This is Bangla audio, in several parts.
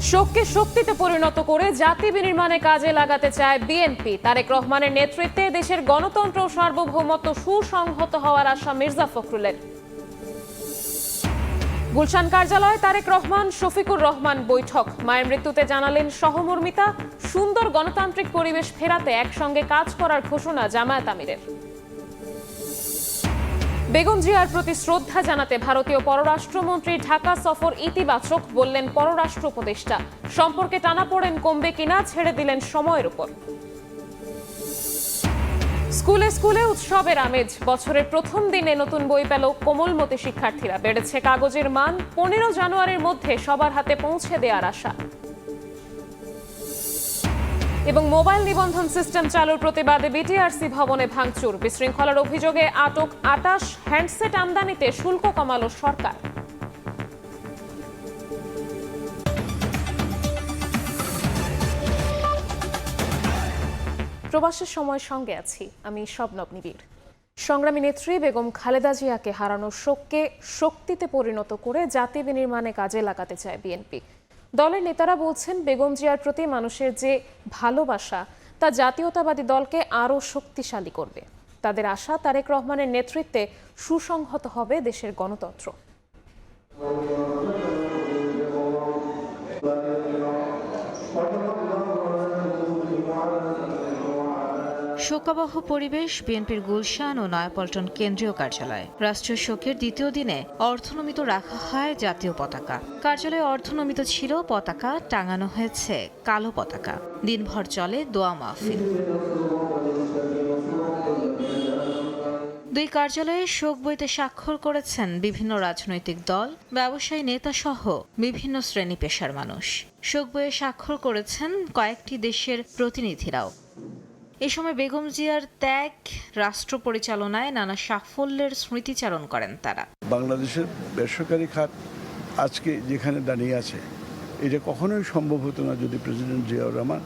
শোককে শক্তিতে পরিণত করে জাতি বিনির্মাণে কাজে লাগাতে চায় বিএনপি। তারেক রহমানের নেতৃত্বে দেশের গণতন্ত্র ও সার্বভৌমত্ব সুসংহত হওয়ার আশা মির্জা ফখরুলের। গুলশান কার্যালয়ে তারেক রহমান, শফিকুর রহমান বৈঠক। মায়ের মৃত্যুতে জানালেন সহমর্মিতা। সুন্দর গণতান্ত্রিক পরিবেশ ফেরাতে একসঙ্গে কাজ করার ঘোষণা জামায়াত আমিরের। বেগম জিয়ার প্রতি শ্রদ্ধা জানাতে ভারতীয় পররাষ্ট্রমন্ত্রী ঢাকা সফর ইতিবাচক, বললেন পররাষ্ট্র উপদেষ্টা। সম্পর্কে টানাপোড়েন কমবে কিনা ছেড়ে দিলেন সময়ের উপর। স্কুলে স্কুলে উৎসবের আমেজ। বছরের প্রথম দিনে নতুন বই পেল কোমলমতি শিক্ষার্থীরা। বেড়েছে কাগজের মান। 15 জানুয়ারির মধ্যে সবার হাতে পৌঁছে দেওয়ার আশা। এবং মোবাইল নিবন্ধন সিস্টেম চালুর প্রতিবাদে বিটিআরসি ভবনে ভাঙচুর। বিশৃঙ্খলার অভিযোগে আটক 28 হ্যান্ডসেট আমদানিতে শুল্ক কমালো সরকার। প্রবাসের সময়ের সঙ্গে আছি আমি শবনব নিবিড়। সংগ্রামী নেত্রী বেগম খালেদা জিয়াকে হারানোর শোককে শক্তিতে পরিণত করে জাতি বিনির্মাণে কাজে লাগাতে চায় বিএনপি। দলের নেতারা বলছেন, বেগম জিয়ার প্রতি মানুষের যে ভালোবাসা তা জাতীয়তাবাদী দলকে আরও শক্তিশালী করবে। তাদের আশা, তারেক রহমানের নেতৃত্বে সুসংহত হবে দেশের গণতন্ত্র। শোকাবহ পরিবেশ বিএনপির গুলশান ও নয়াপল্টন কেন্দ্রীয় কার্যালয়ে। রাষ্ট্রীয় শোকের দ্বিতীয় দিনে অর্ধনমিত রাখা হয় জাতীয় পতাকা। কার্যালয়ে অর্ধনমিত ছিল পতাকা, টাঙানো হয়েছে কালো পতাকা। দিনভর চলে দোয়া মাহফিল। দুই কার্যালয়ে শোক বইতে স্বাক্ষর করেছেন বিভিন্ন রাজনৈতিক দল, ব্যবসায়ী নেতা সহ বিভিন্ন শ্রেণী পেশার মানুষ। শোক বইয়ে স্বাক্ষর করেছেন কয়েকটি দেশের প্রতিনিধিরাও। এ সময় বেগম জিয়ার ত্যাগ, রাষ্ট্র পরিচালনায় নানা সাফল্যের স্মৃতিচারণ করেন তারা। বাংলাদেশের বেসরকারি খাত আজকে যেখানে দাঁড়িয়ে আছে, এটা কখনোই সম্ভব হতো না যদি প্রেসিডেন্ট জিয়াউর রহমান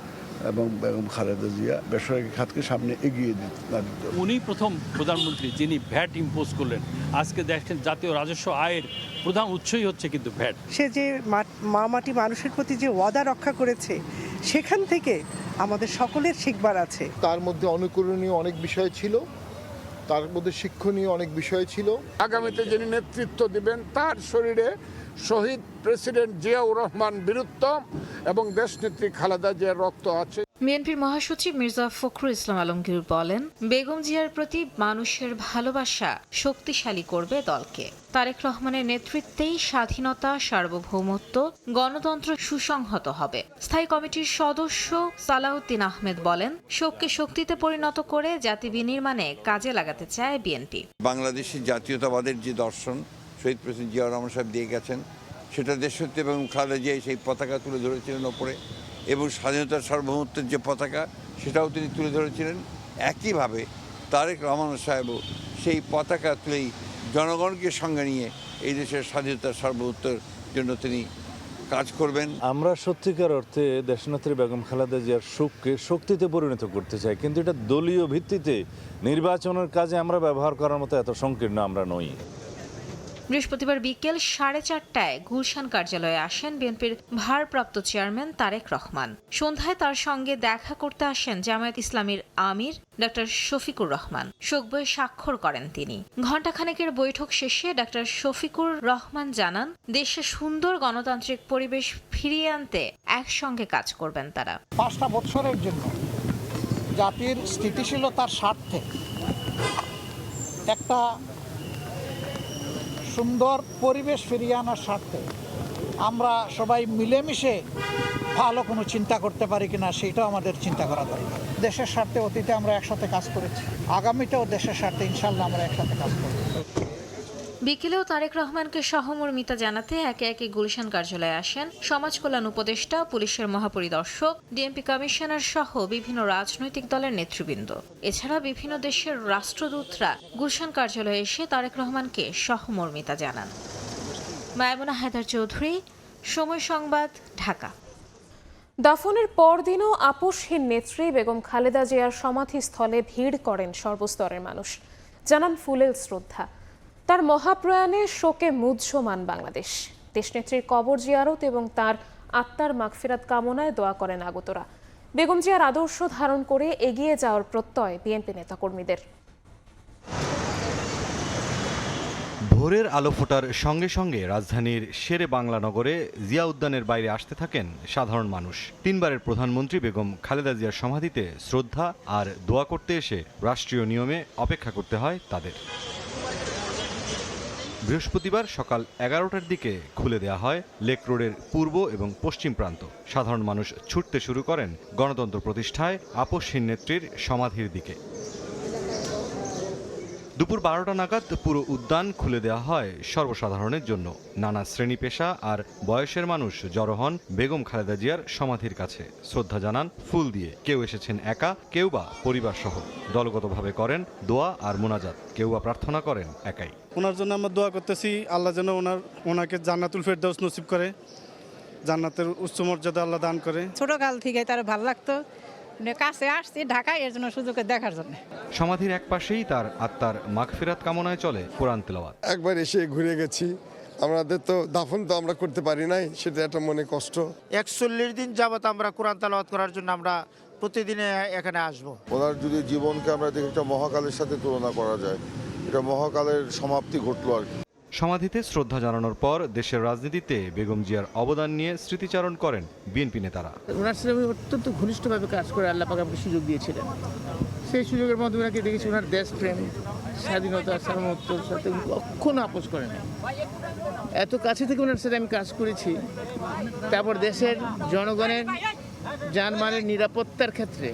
এবং বেগম খালেদা জিয়া বেসরকারি খাতকে সামনে এগিয়ে না দিত। উনি প্রথম প্রধানমন্ত্রী যিনি ভ্যাট ইম্পোজ করলেন। আজকে দেখেন জাতীয় রাজস্ব আয়ের প্রধান উৎসই হচ্ছে কিন্তু ভ্যাট। সে যে মাটি মানুষের প্রতি যে ওয়াদা রক্ষা করেছে, সেখান থেকে আমাদের সকলের শিখবার আছে। তার মধ্যে অনুকরণীয় অনেক বিষয় ছিল, তার মধ্যে শিক্ষণীয় অনেক বিষয় ছিল। আগামীতে যিনি নেতৃত্ব দিবেন তার শরীরে শহীদ প্রেসিডেন্ট জিয়াউর রহমান বীরুত্তম এবং দেশনেত্রী খালেদা জিয়ার রক্ত আছে। বিএনপির মহাসচিব মির্জা ফখরুল ইসলাম আলমগীর বলেন, বেগম জিয়ার প্রতি মানুষের ভালোবাসা শক্তিশালী করবে দলকে। তারেক রহমানের নেতৃত্বেই স্বাধীনতা, সার্বভৌমত্ব, গণতন্ত্র সুসংহত হবে। স্থায়ী কমিটির সদস্য সালাউদ্দিন আহমেদ বলেন, শোককে শক্তিতে পরিণত করে জাতি বিনির্মাণে কাজে লাগাতে চায় বিএনপি। বাংলাদেশের জাতীয়তাবাদের যে দর্শন শহীদ প্রেসিডেন্ট জিয়াউর রহমান সাহেব দিয়ে গেছেন, সেটা দেশনেত্রী এবং খালেদা জিয়া সেই পতাকা তুলে ধরেছিলেন ওপরে, এবং স্বাধীনতার সার্বভৌমত্বের যে পতাকা সেটাও তিনি তুলে ধরেছিলেন। একইভাবে তারেক রহমান সাহেবও সেই পতাকা তুলেই জনগণকে সঙ্গে নিয়ে এই দেশের স্বাধীনতার সার্বভৌমত্বের জন্য তিনি কাজ করবেন। আমরা সত্যিকার অর্থে দেশনেত্রী বেগম খালেদা জিয়ার শোককে শক্তিতে পরিণত করতে চাই, কিন্তু এটা দলীয় ভিত্তিতে নির্বাচনের কাজে আমরা ব্যবহার করার মতো এত সংকীর্ণ আমরা নই। বৃহস্পতিবার বিকেল 4:30টায় গুলশান কার্যালয়ে আসেন বিএনপির ভারপ্রাপ্ত চেয়ারম্যান তারেক রহমান। সন্ধ্যায় তার সঙ্গে দেখা করতে আসেন জামায়াত ইসলামীর আমির ডক্টর শফিকুর রহমান। শোক বইয়ে স্বাক্ষর করেন তিনি। ঘণ্টাখানেকের বৈঠক শেষে ডক্টর শফিকুর রহমান জানান, দেশে সুন্দর গণতান্ত্রিক পরিবেশ ফিরিয়ে আনতে একসঙ্গে কাজ করবেন তারা। 5টা বছরের জন্য জাতির স্থিতিশীলতার স্বার্থে একটা সুন্দর পরিবেশ ফিরিয়ে আনার স্বার্থে আমরা সবাই মিলেমিশে ভালো কোনো চিন্তা করতে পারি কিনা, সেটাও আমাদের চিন্তা করা দরকার। দেশের স্বার্থে অতীতে আমরা একসাথে কাজ করেছি, আগামীতেও দেশের স্বার্থে ইনশাল্লাহ আমরা একসাথে কাজ করব। বিকেলেও তারেক রহমানকে সহমর্মিতা জানাতে একে একে গুলশান কার্যালয়ে আসেন সমাজ কল্যাণ উপদেষ্টা, পুলিশের মহাপরিদর্শক, ডিএমপি কমিশনার সহ বিভিন্ন রাজনৈতিক দলের নেতৃবৃন্দ। এছাড়া বিভিন্ন দেশের রাষ্ট্রদূতরা গুলশান কার্যালয়ে এসে তারেক রহমানকে সহমর্মিতা জানান। মায়ামুনা হায়দার চৌধুরী, সময় সংবাদ, ঢাকা। দাফনের পরদিনও আপোষহীন নেত্রী বেগম খালেদা জিয়ার সমাধিস্থলে ভিড় করেন সর্বস্তরের মানুষ, জানান ফুলেল শ্রদ্ধা। তার মহাপ্রয়াণে শোকে মুহ্যমান বাংলাদেশ। দেশনেত্রীর কবর জিয়ারত এবং তার আত্মার মাগফিরাত কামনায় দোয়া করেন আগতরা। বেগম জিয়ার আদর্শ ধারণ করে এগিয়ে যাওয়ার প্রত্যয় বিএনপি নেতাকর্মীদের। ভোরের আলো ফোটার সঙ্গে সঙ্গে রাজধানীর শেরে বাংলা নগরে জিয়া উদ্যানের বাইরে আসতে থাকেন সাধারণ মানুষ। তিনবারের প্রধানমন্ত্রী বেগম খালেদা জিয়ার সমাধিতে শ্রদ্ধা আর দোয়া করতে এসে রাষ্ট্রীয় নিয়মে অপেক্ষা করতে হয় তাদের। বৃহস্পতিবার সকাল 11টার দিকে খুলে দেওয়া হয় লেক রোডের পূর্ব এবং পশ্চিম প্রান্ত। সাধারণ মানুষ ছুটতে শুরু করেন গণতন্ত্র প্রতিষ্ঠায় আপসহীন নেত্রীর সমাধির দিকে। দুপুর 12টা নাগাদ পুরো উদ্যান খুলে দেওয়া হয় সর্বসাধারণের জন্য। নানা শ্রেণী পেশা আর বয়সের মানুষ জড়ো হন বেগম খালেদা জিয়ার সমাধির কাছে, শ্রদ্ধা জানান ফুল দিয়ে। কেউ এসেছেন একা, কেউ বা পরিবার সহ। দলগতভাবে করেন দোয়া আর মোনাজাত, কেউ বা প্রার্থনা করেন একাই। ওনার জন্য আমরা দোয়া করতেছি, আল্লাহ যেন ওনাকে জান্নাতুল ফেরদাউস নসিব করে, জান্নাতের উচ্চ মর্যাদা আল্লাহ দান করে। ছোটকাল থেকে তার ভালো লাগতো, কাছে আসছি ঢাকায় এর জন্য সুযোগে দেখার জন্য। সমাধির এক পাশেই তার আত্মার মাগফিরাত কামনায় চলে কোরআন তেলাওয়াত। একবার এসে ঘুরে গেছি, আমাদের তো দাফন তো আমরা করতে পারি নাই, সেটা একটা মনে কষ্ট। 41 দিন যাবত আমরা কোরআন তেলাওয়াত করার জন্য আমরা প্রতিদিনে এখানে আসব। ওনার যদি জীবনকে আমরা দেখি একটা মহাকালের সাথে তুলনা করা যায়, এটা মহাকালের সমাপ্তি ঘটলো আর কি। সমাধিতে শ্রদ্ধা জানানোর পর দেশের রাজনীতিতে বেগম জিয়ার অবদান নিয়ে স্মৃতিচারণ করেন বিএনপি নেতারা। ওনার সাথে অত্যন্ত ঘনিষ্ঠভাবে কাজ করে আল্লাহ পাক আমাকে সুযোগ দিয়েছিলেন। সেই সুযোগের মধ্যে ওনাকে দেখেছি ওনার দেশপ্রেম, স্বাধীনতা, সার্বভৌমত্বের সাথে কখনো আপোষ করে না। এত কাছে থেকে ওনার সাথে আমি কাজ করেছি। তারপর দেশের জনগণের জানমালের নিরাপত্তার ক্ষেত্রে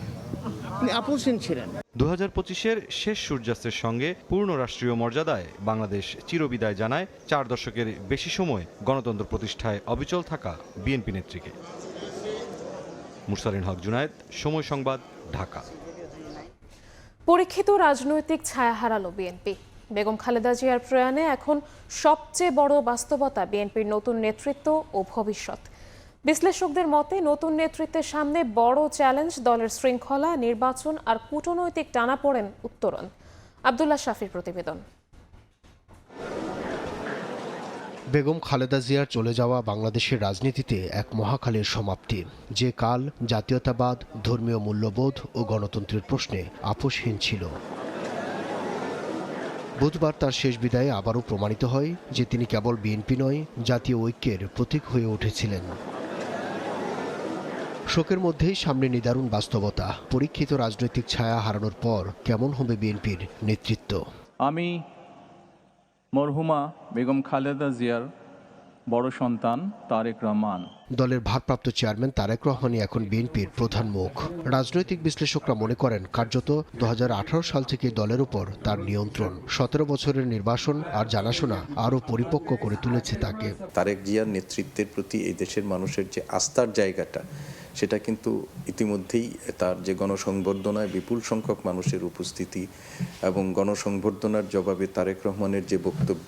তিনি আপোষহীন ছিলেন। 2025-এর শেষ সূর্যাস্তের সঙ্গে পূর্ণ রাষ্ট্রীয় মর্যাদায় বাংলাদেশ চিরবিদায় জানায় 4 দশকের বেশি সময় গণতন্ত্র প্রতিষ্ঠায় অবিচল থাকা বিএনপি নেত্রীকে। মুরসালিন হক জুনায়েদ, সময় সংবাদ, ঢাকা। পরীক্ষিত রাজনৈতিক ছায়া হারালো বিএনপি। বেগম খালেদা জিয়ার প্রয়াণে এখন সবচেয়ে বড় বাস্তবতা বিএনপির নতুন নেতৃত্ব ও ভবিষ্যৎ। বিশ্লেষকদের মতে নতুন নেতৃত্বের সামনে বড় চ্যালেঞ্জ দলের শৃঙ্খলা, নির্বাচন আর কূটনৈতিক টানাপোড়েন উত্তরণ। আব্দুল্লাহ শাফির প্রতিবেদন। বেগম খালেদা জিয়ার চলে যাওয়া বাংলাদেশের রাজনীতিতে এক মহাকালের সমাপ্তি, যে কাল জাতীয়তাবাদ, ধর্মীয় মূল্যবোধ ও গণতন্ত্রের প্রশ্নে আপোষহীন ছিল। বুধবার তার শেষ বিদায়ে আবারও প্রমাণিত হয় যে তিনি কেবল বিএনপি নয়, জাতীয় ঐক্যের প্রতীক হয়ে উঠেছিলেন। শোকের মধ্যেই সামনে নিদারুণ বাস্তবতা। পরীক্ষিত রাজনৈতিক ছায়া হারানোর পর কেমন হবে বিএনপির নেতৃত্ব? আমি মরহুমা বেগম খালেদা জিয়ার বড় সন্তান তারেক রহমান। দলের ভারপ্রাপ্ত চেয়ারম্যান তারেক রহমানই এখন বিএনপির প্রধান মুখ। রাজনৈতিক বিশ্লেষকরা মনে করেন কার্যত 2018 সাল থেকে দলের উপর তার নিয়ন্ত্রণ। 17 বছরের নির্বাসন আর জানাশোনা আরও পরিপক্ক করে তুলেছে তাকে। তারেক জিয়ার নেতৃত্বের প্রতি এই দেশের মানুষের যে আস্থার জায়গাটা, সেটা কিন্তু ইতিমধ্যেই তার যে গণসংবর্ধনায় বিপুল সংখ্যক মানুষের উপস্থিতি এবং গণসংবর্ধনার জবাবে তারেক রহমানের যে বক্তব্য,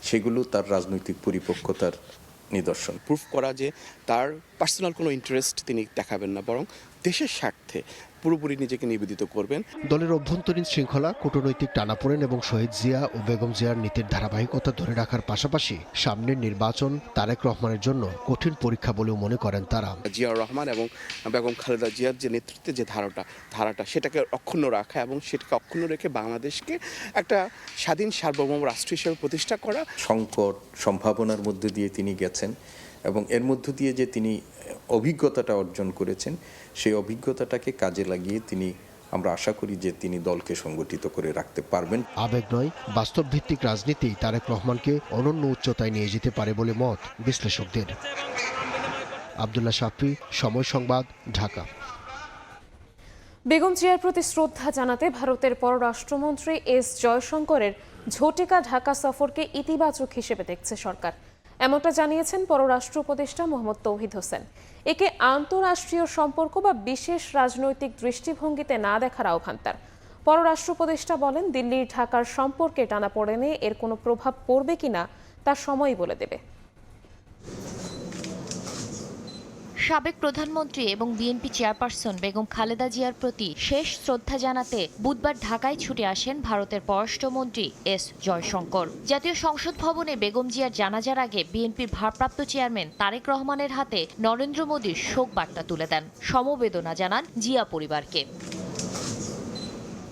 সেগুলো তার রাজনৈতিক পরিপক্কতার নিদর্শন। প্রুফ করা যে তার পার্সোনাল কোনো ইন্টারেস্ট তিনি দেখাবেন না, বরং দেশের স্বার্থে পুরোপুরি নিজেকে নিবেদিত করবেন। দলের অভ্যন্তরীণ শৃঙ্খলা, কূটনৈতিক টানাপোড়েন এবং শহীদ জিয়া ও বেগম জিয়ার নীতির ধারাবাহিকতা ধরে রাখার পাশাপাশি সামনের নির্বাচন তারেক রহমানের জন্য কঠিন পরীক্ষা বলেও মনে করেন তারা। জিয়াউর রহমান এবং বেগম খালেদা জিয়ার যে নেতৃত্বে যে ধারাটা সেটাকে অক্ষুণ্ণ রাখা এবং সেটাকে অক্ষুণ্ণ রেখে বাংলাদেশকে একটা স্বাধীন সার্বভৌম রাষ্ট্র হিসেবে প্রতিষ্ঠা করা। সংকট সম্ভাবনার মধ্যে দিয়ে তিনি গেছেন এবং এর মধ্য দিয়ে যে তিনি অভিজ্ঞতাটা অর্জন করেছেন, সেই অভিজ্ঞতাটাকে কাজে লাগিয়ে আমরা আশা করি যে তিনি দলকে সংগঠিত করে রাখতে পারবেন। আবেগ নয়, বাস্তব ভিত্তিক রাজনীতি তারেক রহমানকে অনন্য উচ্চতায় নিয়ে যেতে পারে বলে মত বিশ্লেষকদের। আব্দুল্লাহ শাফি, সময় সংবাদ, ঢাকা। বেগম জিয়ার প্রতি শ্রদ্ধা জানাতে ভারতের পররাষ্ট্রমন্ত্রী এস জয়শঙ্করের ঝটিকা ঢাকা সফরকে ইতিবাচক হিসেবে দেখছে সরকার। এমনটা জানিয়েছেন পররাষ্ট্র উপদেষ্টা মোহাম্মদ তৌহিদ হোসেন। একে আন্তঃরাষ্ট্রীয় সম্পর্ক বা বিশেষ রাজনৈতিক দৃষ্টিভঙ্গিতে না দেখার আহ্বান তার। পররাষ্ট্র উপদেষ্টা বলেন, দিল্লির ঢাকার সম্পর্কে টানাপোড়েনে এর কোনো প্রভাব পড়বে কিনা তা সময়ই বলে দেবে। সাবেক প্রধানমন্ত্রী এবং বিএনপি চেয়ারপারসন বেগম খালেদা জিয়ার প্রতি শেষ শ্রদ্ধা জানাতে বুধবার ঢাকায় ছুটে আসেন ভারতের পররাষ্ট্রমন্ত্রী এস জয়শঙ্কর। জাতীয় সংসদ ভবনে বেগম জিয়ার জানাজার আগে বিএনপির ভারপ্রাপ্ত চেয়ারম্যান তারেক রহমানের হাতে নরেন্দ্র মোদীর শোক বার্তা তুলে দেন, সমবেদনা জানান জিয়া পরিবারকে।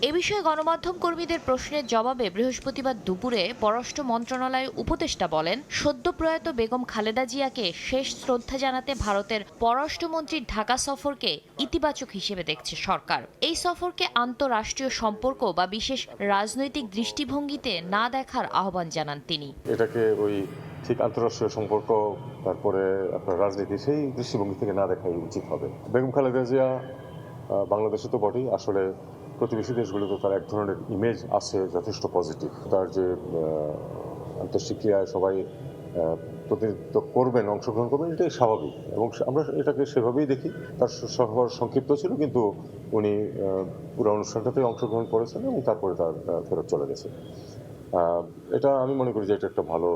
এ বিষয়ে গণমাধ্যম কর্মীদের প্রশ্নের জবাবে বৃহস্পতিবার দুপুরে পররাষ্ট্র মন্ত্রণালয়ের উপদেষ্টা বলেন, সদ্য প্রয়াত বেগম খালেদা জিয়াকে শেষ শ্রদ্ধা জানাতে ভারতের পররাষ্ট্রমন্ত্রীর ঢাকা সফরকে ইতিবাচক হিসেবে দেখছে সরকার। এই সফরকে আন্তঃরাষ্ট্রীয় সম্পর্ক বা বিশেষ রাজনৈতিক দৃষ্টিভঙ্গিতে না দেখার আহ্বান জানান তিনি। এটাকে ঠিক আন্তঃরাষ্ট্রীয় সম্পর্ক, তারপরে আপনার রাজনীতি, সেই দৃষ্টিভঙ্গি থেকে না দেখাই উচিত হবে। বেগম খালেদা জিয়া বাংলাদেশে তো বটেই, আসলে প্রতিবেশী দেশগুলোতে তার এক ধরনের ইমেজ আছে যথেষ্ট পজিটিভ। তার যে আন্তঃশিক্ষায় সবাই প্রতিনিধিত্ব করবেন, অংশগ্রহণ করবেন, এটাই স্বাভাবিক এবং আমরা এটাকে সেভাবেই দেখি। তার সফর সংক্ষিপ্ত ছিল, কিন্তু উনি পুরো অনুষ্ঠানটাতে অংশগ্রহণ করেছেন এবং তারপরে তার ফেরত চলে গেছে। এটা আমি মনে করি যে এটা একটা ভালো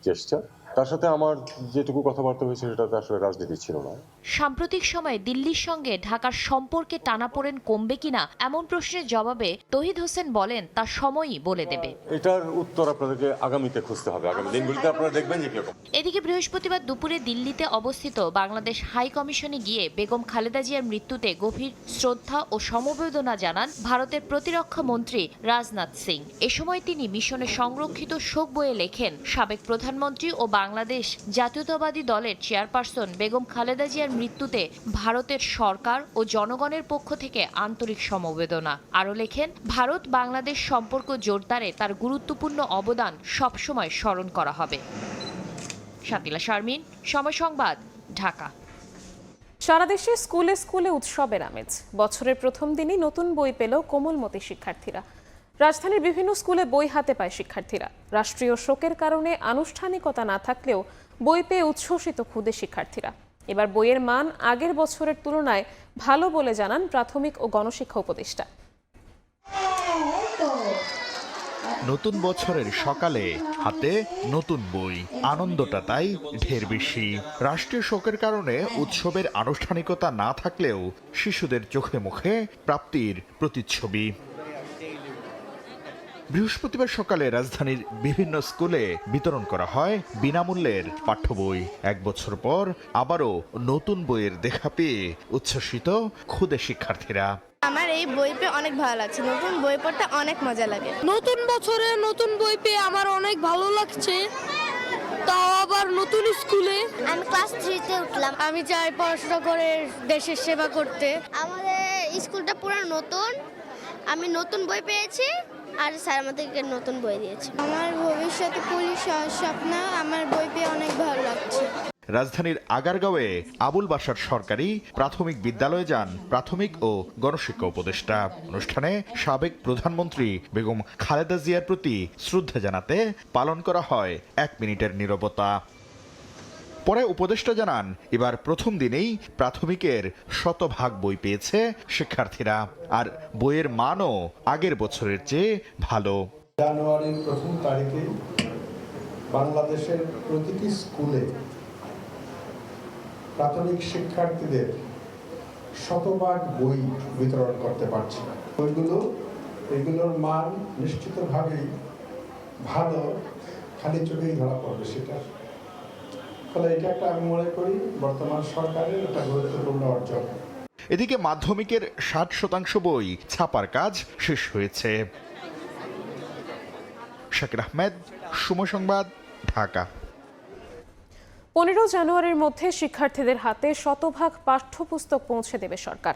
চেষ্টা। তার সাথে আমার যেটুকু কথাবার্তা হয়েছে সেটাতে আসলে রাজনীতি ছিল না। সাম্প্রতিক সময়ে দিল্লির সঙ্গে ঢাকার সম্পর্কে টানাপোড়েন কমবে কিনা এমন প্রশ্নের জবাবে তৌহিদ হোসেন বলেন, তা সময়ই বলে দেবে। এটার উত্তর আপনাদেরকে আগামীতে খুঁজতে হবে, আগামী দিনগুলিতে আপনারা দেখবেন যে কিরকম। এদিকে বৃহস্পতিবার দুপুরে দিল্লিতে অবস্থিত বাংলাদেশ হাই কমিশনে গিয়ে বেগম খালেদা জিয়ার মৃত্যুতে গভীর শ্রদ্ধা ও সমবেদনা জানান ভারতের প্রতিরক্ষা মন্ত্রী রাজনাথ সিং। এ সময় তিনি মিশনে সংরক্ষিত শোক বইয়ে লেখেন, সাবেক প্রধানমন্ত্রী ও বাংলাদেশ জাতীয়তাবাদী দলের চেয়ারপারসন বেগম খালেদা জিয়ার মৃত্যুতে ভারতের সরকার ও জনগণের পক্ষ থেকে আন্তরিক সমবেদনা। আরও লেখেন, ভারত বাংলাদেশ সম্পর্ক জোরদারে তার গুরুত্বপূর্ণ অবদান সবসময় স্মরণ করা হবে। শাকিলা শারমিন, সময় সংবাদ, ঢাকা। সারা দেশে স্কুলে স্কুলে উৎসবের আমেজ। বছরের প্রথম দিনই নতুন বই পেল কোমলমতি শিক্ষার্থীরা। রাজধানীর বিভিন্ন স্কুলে বই হাতে পায় শিক্ষার্থীরা। রাষ্ট্রীয় শোকের কারণে আনুষ্ঠানিকতা না থাকলেও বই পেয়ে উচ্ছ্বসিত ক্ষুদে শিক্ষার্থীরা। এবার বইয়ের মান আগের বছরের তুলনায় ভালো বলে জানান প্রাথমিক ও গণশিক্ষা উপদেষ্টা। নতুন বছরের সকালে হাতে নতুন বই, আনন্দটা তাই ঢের বেশি। রাষ্ট্রীয় শোকের কারণে উৎসবের আনুষ্ঠানিকতা না থাকলেও শিশুদের চোখে মুখে প্রাপ্তির প্রতিচ্ছবি। বৃহস্পতিবার সকালে রাজধানীর বিভিন্ন স্কুলে বিতরণ করা হয় বিনামূল্যের পাঠ্য বই। এক বছর পর আবারও নতুন বইয়ের দেখা পেয়ে উচ্ছ্বসিত ক্ষুদে শিক্ষার্থীরা। আমার এই বই পেয়ে অনেক ভালো লাগছে, নতুন বই পড়তে অনেক মজা লাগে। নতুন বছরে নতুন বই পেয়ে আমার অনেক ভালো লাগছে, তাও আবার নতুন স্কুলে। আমি ক্লাস 3-তে উঠলাম। আমি চাই পড়াশোনা করে দেশের সেবা করতে। আমাদের স্কুলটা পুরো নতুন, আমি নতুন বই পেয়েছি আর স্যার আমাদেরকে নতুন বই দিয়েছে। আমার ভবিষ্যতে পুলিশ হওয়ার স্বপ্ন, আমার বই পেয়ে অনেক ভালো লাগছে। রাজধানীর আগারগাঁওয়ে আবুল বাশার সরকারি প্রাথমিক বিদ্যালয়ে যান প্রাথমিক ও গণশিক্ষা উপদেষ্টা। অনুষ্ঠানে সাবেক প্রধানমন্ত্রী বেগম খালেদা জিয়ার প্রতি শ্রদ্ধা জানাতে পালন করা হয় 1 মিনিটের নীরবতা। পরে উপদেষ্টা জানান, এবার প্রথম দিনেই প্রাথমিকের 100% বই পেয়েছে শিক্ষার্থীরা, আর বইয়ের মানও আগের বছরের চেয়ে ভালো। জানুয়ারির প্রথম তারিখে বাংলাদেশের প্রতিটি স্কুলে প্রাথমিক শিক্ষার্থীদের 100% বই বিতরণ করতে পারছি। এগুলোর মান নিশ্চিতভাবেই ভালো, খালি চোখেই ধরা পড়বে সেটা। ফলে এটা একটা, আমি মনে করি, বর্তমান সরকারের একটা গুরুত্বপূর্ণ অর্জন। এদিকে মাধ্যমিকের 60% বই ছাপার কাজ শেষ হয়েছে। শাকির আহমেদ, সময় সংবাদ, ঢাকা। 15 জানুয়ারির মধ্যে শিক্ষার্থীদের হাতে 100% পাঠ্যপুস্তক পৌঁছে দেবে সরকার।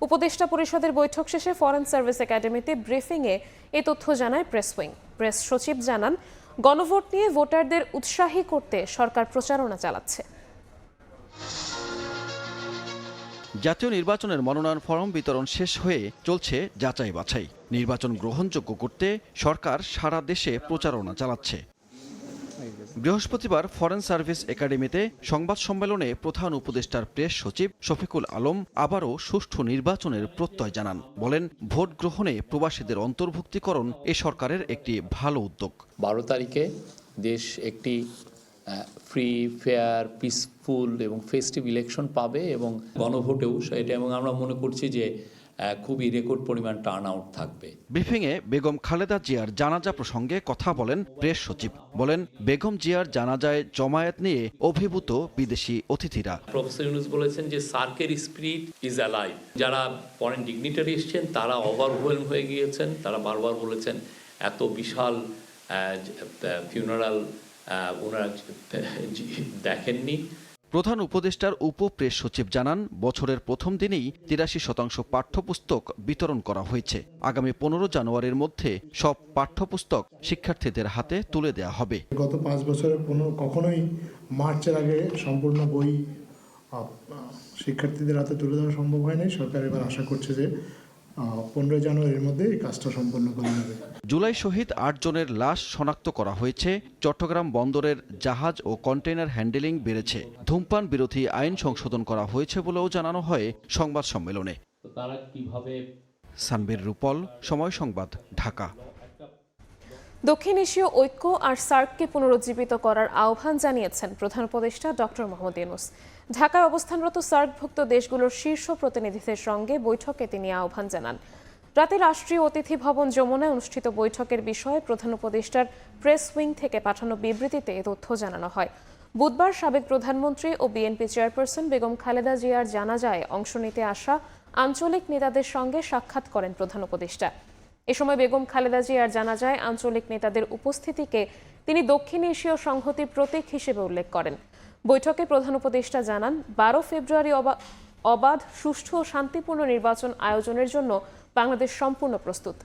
উপদেষ্টা পরিষদের বৈঠক শেষে ফরেন সার্ভিস একাডেমিতে ব্রিফিংয়ে এ তথ্য জানায় প্রেস উইং। প্রেস সচিব জানান, গণভোট নিয়ে ভোটারদের উৎসাহী করতে সরকার প্রচারণা চালাচ্ছে। জাতীয় নির্বাচনের মনোনয়ন ফরম বিতরণ শেষ হয়ে চলছে যাচাই বাছাই। নির্বাচন গ্রহণযোগ্য করতে সরকার সারা দেশে প্রচারণা চালাচ্ছে। বৃহস্পতিবার ফরেন সার্ভিস একাডেমিতে সংবাদ সম্মেলনে প্রধান উপদেষ্টার প্রেস সচিব শফিকুল আলম আবারও সুষ্ঠু নির্বাচনের প্রত্যয় জানান। বলেন, ভোট গ্রহণে প্রবাসীদের অন্তর্ভুক্তিকরণ এ সরকারের একটি ভালো উদ্যোগ। 12 তারিখে দেশ একটি ফ্রি ফেয়ার পিসফুল এবং ফেস্টিভ ইলেকশন পাবে এবং গণভোটেও সেটা, এবং আমরা মনে করছি যে খুবই রেকর্ড পরিমাণ টার্ন আউট থাকবে। ব্রিফিংয়ে বেগম খালেদা জিয়ার জানাজা প্রসঙ্গে কথা বলেন প্রেস সচিব। বলেন, বেগম জিয়ার জানাজায় জমায়েত নিয়ে অভিভূত বিদেশি অতিথিরা। প্রফেসর ইউনূস বলেছেন যে সার্কের স্পিরিট ইজ অ্যালাইভ। যারা ফরেন ডিগনিটারি এসছেন তারা ওভারওয়েলম হয়ে গিয়েছেন। তারা বারবার বলেছেন এত বিশাল ফিউনারাল ওনারা দেখেননি। প্রধান উপদেষ্টার উপপ্রেস সচিব জানান, বছরের প্রথম দিনেই 83% পাঠ্যপুস্তক বিতরণ করা হয়েছে। আগামী 15 জানুয়ারির মধ্যে সব পাঠ্যপুস্তক শিক্ষার্থীদের হাতে তুলে দেওয়া হবে। গত 5 বছরে কখনোই মার্চের আগে সম্পূর্ণ বই শিক্ষার্থীদের হাতে তুলে দেওয়া সম্ভব হয়নি। সরকার এবার আশা করছে যে 15 জানুয়ারির মধ্যে এই কাজটা সম্পন্ন করা হবে। জুলাই শহীদ 8 জনের লাশ শনাক্ত করা হয়েছে। চট্টগ্রাম বন্দরের জাহাজ ও কন্টেইনার হ্যান্ডেলিং বেড়েছে। ধূমপান বিরোধী আইন সংশোধন করা হয়েছে বলেও জানানো হয় সংবাদ সম্মেলনে। সানবীর রূপল, সময় সংবাদ, ঢাকা। দক্ষিণ এশীয় ঐক্য আর সার্ককে পুনরুজ্জীবিত করার আহ্বান জানিয়েছেন প্রধান উপদেষ্টা ডক্টর মোহাম্মদ ইউনূস। ঢাকায় অবস্থানরত সার্কভুক্ত দেশগুলোর শীর্ষ প্রতিনিধিদের সঙ্গে বৈঠকে তিনি আহ্বান জানান। রাতে রাষ্ট্রীয় অতিথি ভবন যমুনায় অনুষ্ঠিত বৈঠকের বিষয়ে প্রধান উপদেষ্টার প্রেস উইং থেকে পাঠানো বিবৃতিতে এ তথ্য জানানো হয়। বুধবার সাবেক প্রধানমন্ত্রী ও বিএনপি চেয়ারপারসন বেগম খালেদা জিয়ার জানাজায় অংশ নিতে আসা আঞ্চলিক নেতাদের সঙ্গে সাক্ষাৎ করেন প্রধান উপদেষ্টা। এ সময় বেগম খালেদা জিয়ার জানাজায় আঞ্চলিক নেতাদের উপস্থিতিকে তিনি দক্ষিণ এশীয় সংহতির প্রতীক হিসেবে উল্লেখ করেন। বৈঠকে প্রধান উপদেষ্টা জানান, 12 ফেব্রুয়ারি অবাধ, সুষ্ঠু ও শান্তিপূর্ণ নির্বাচন আয়োজনের জন্য বাংলাদেশ সম্পূর্ণ প্রস্তুত।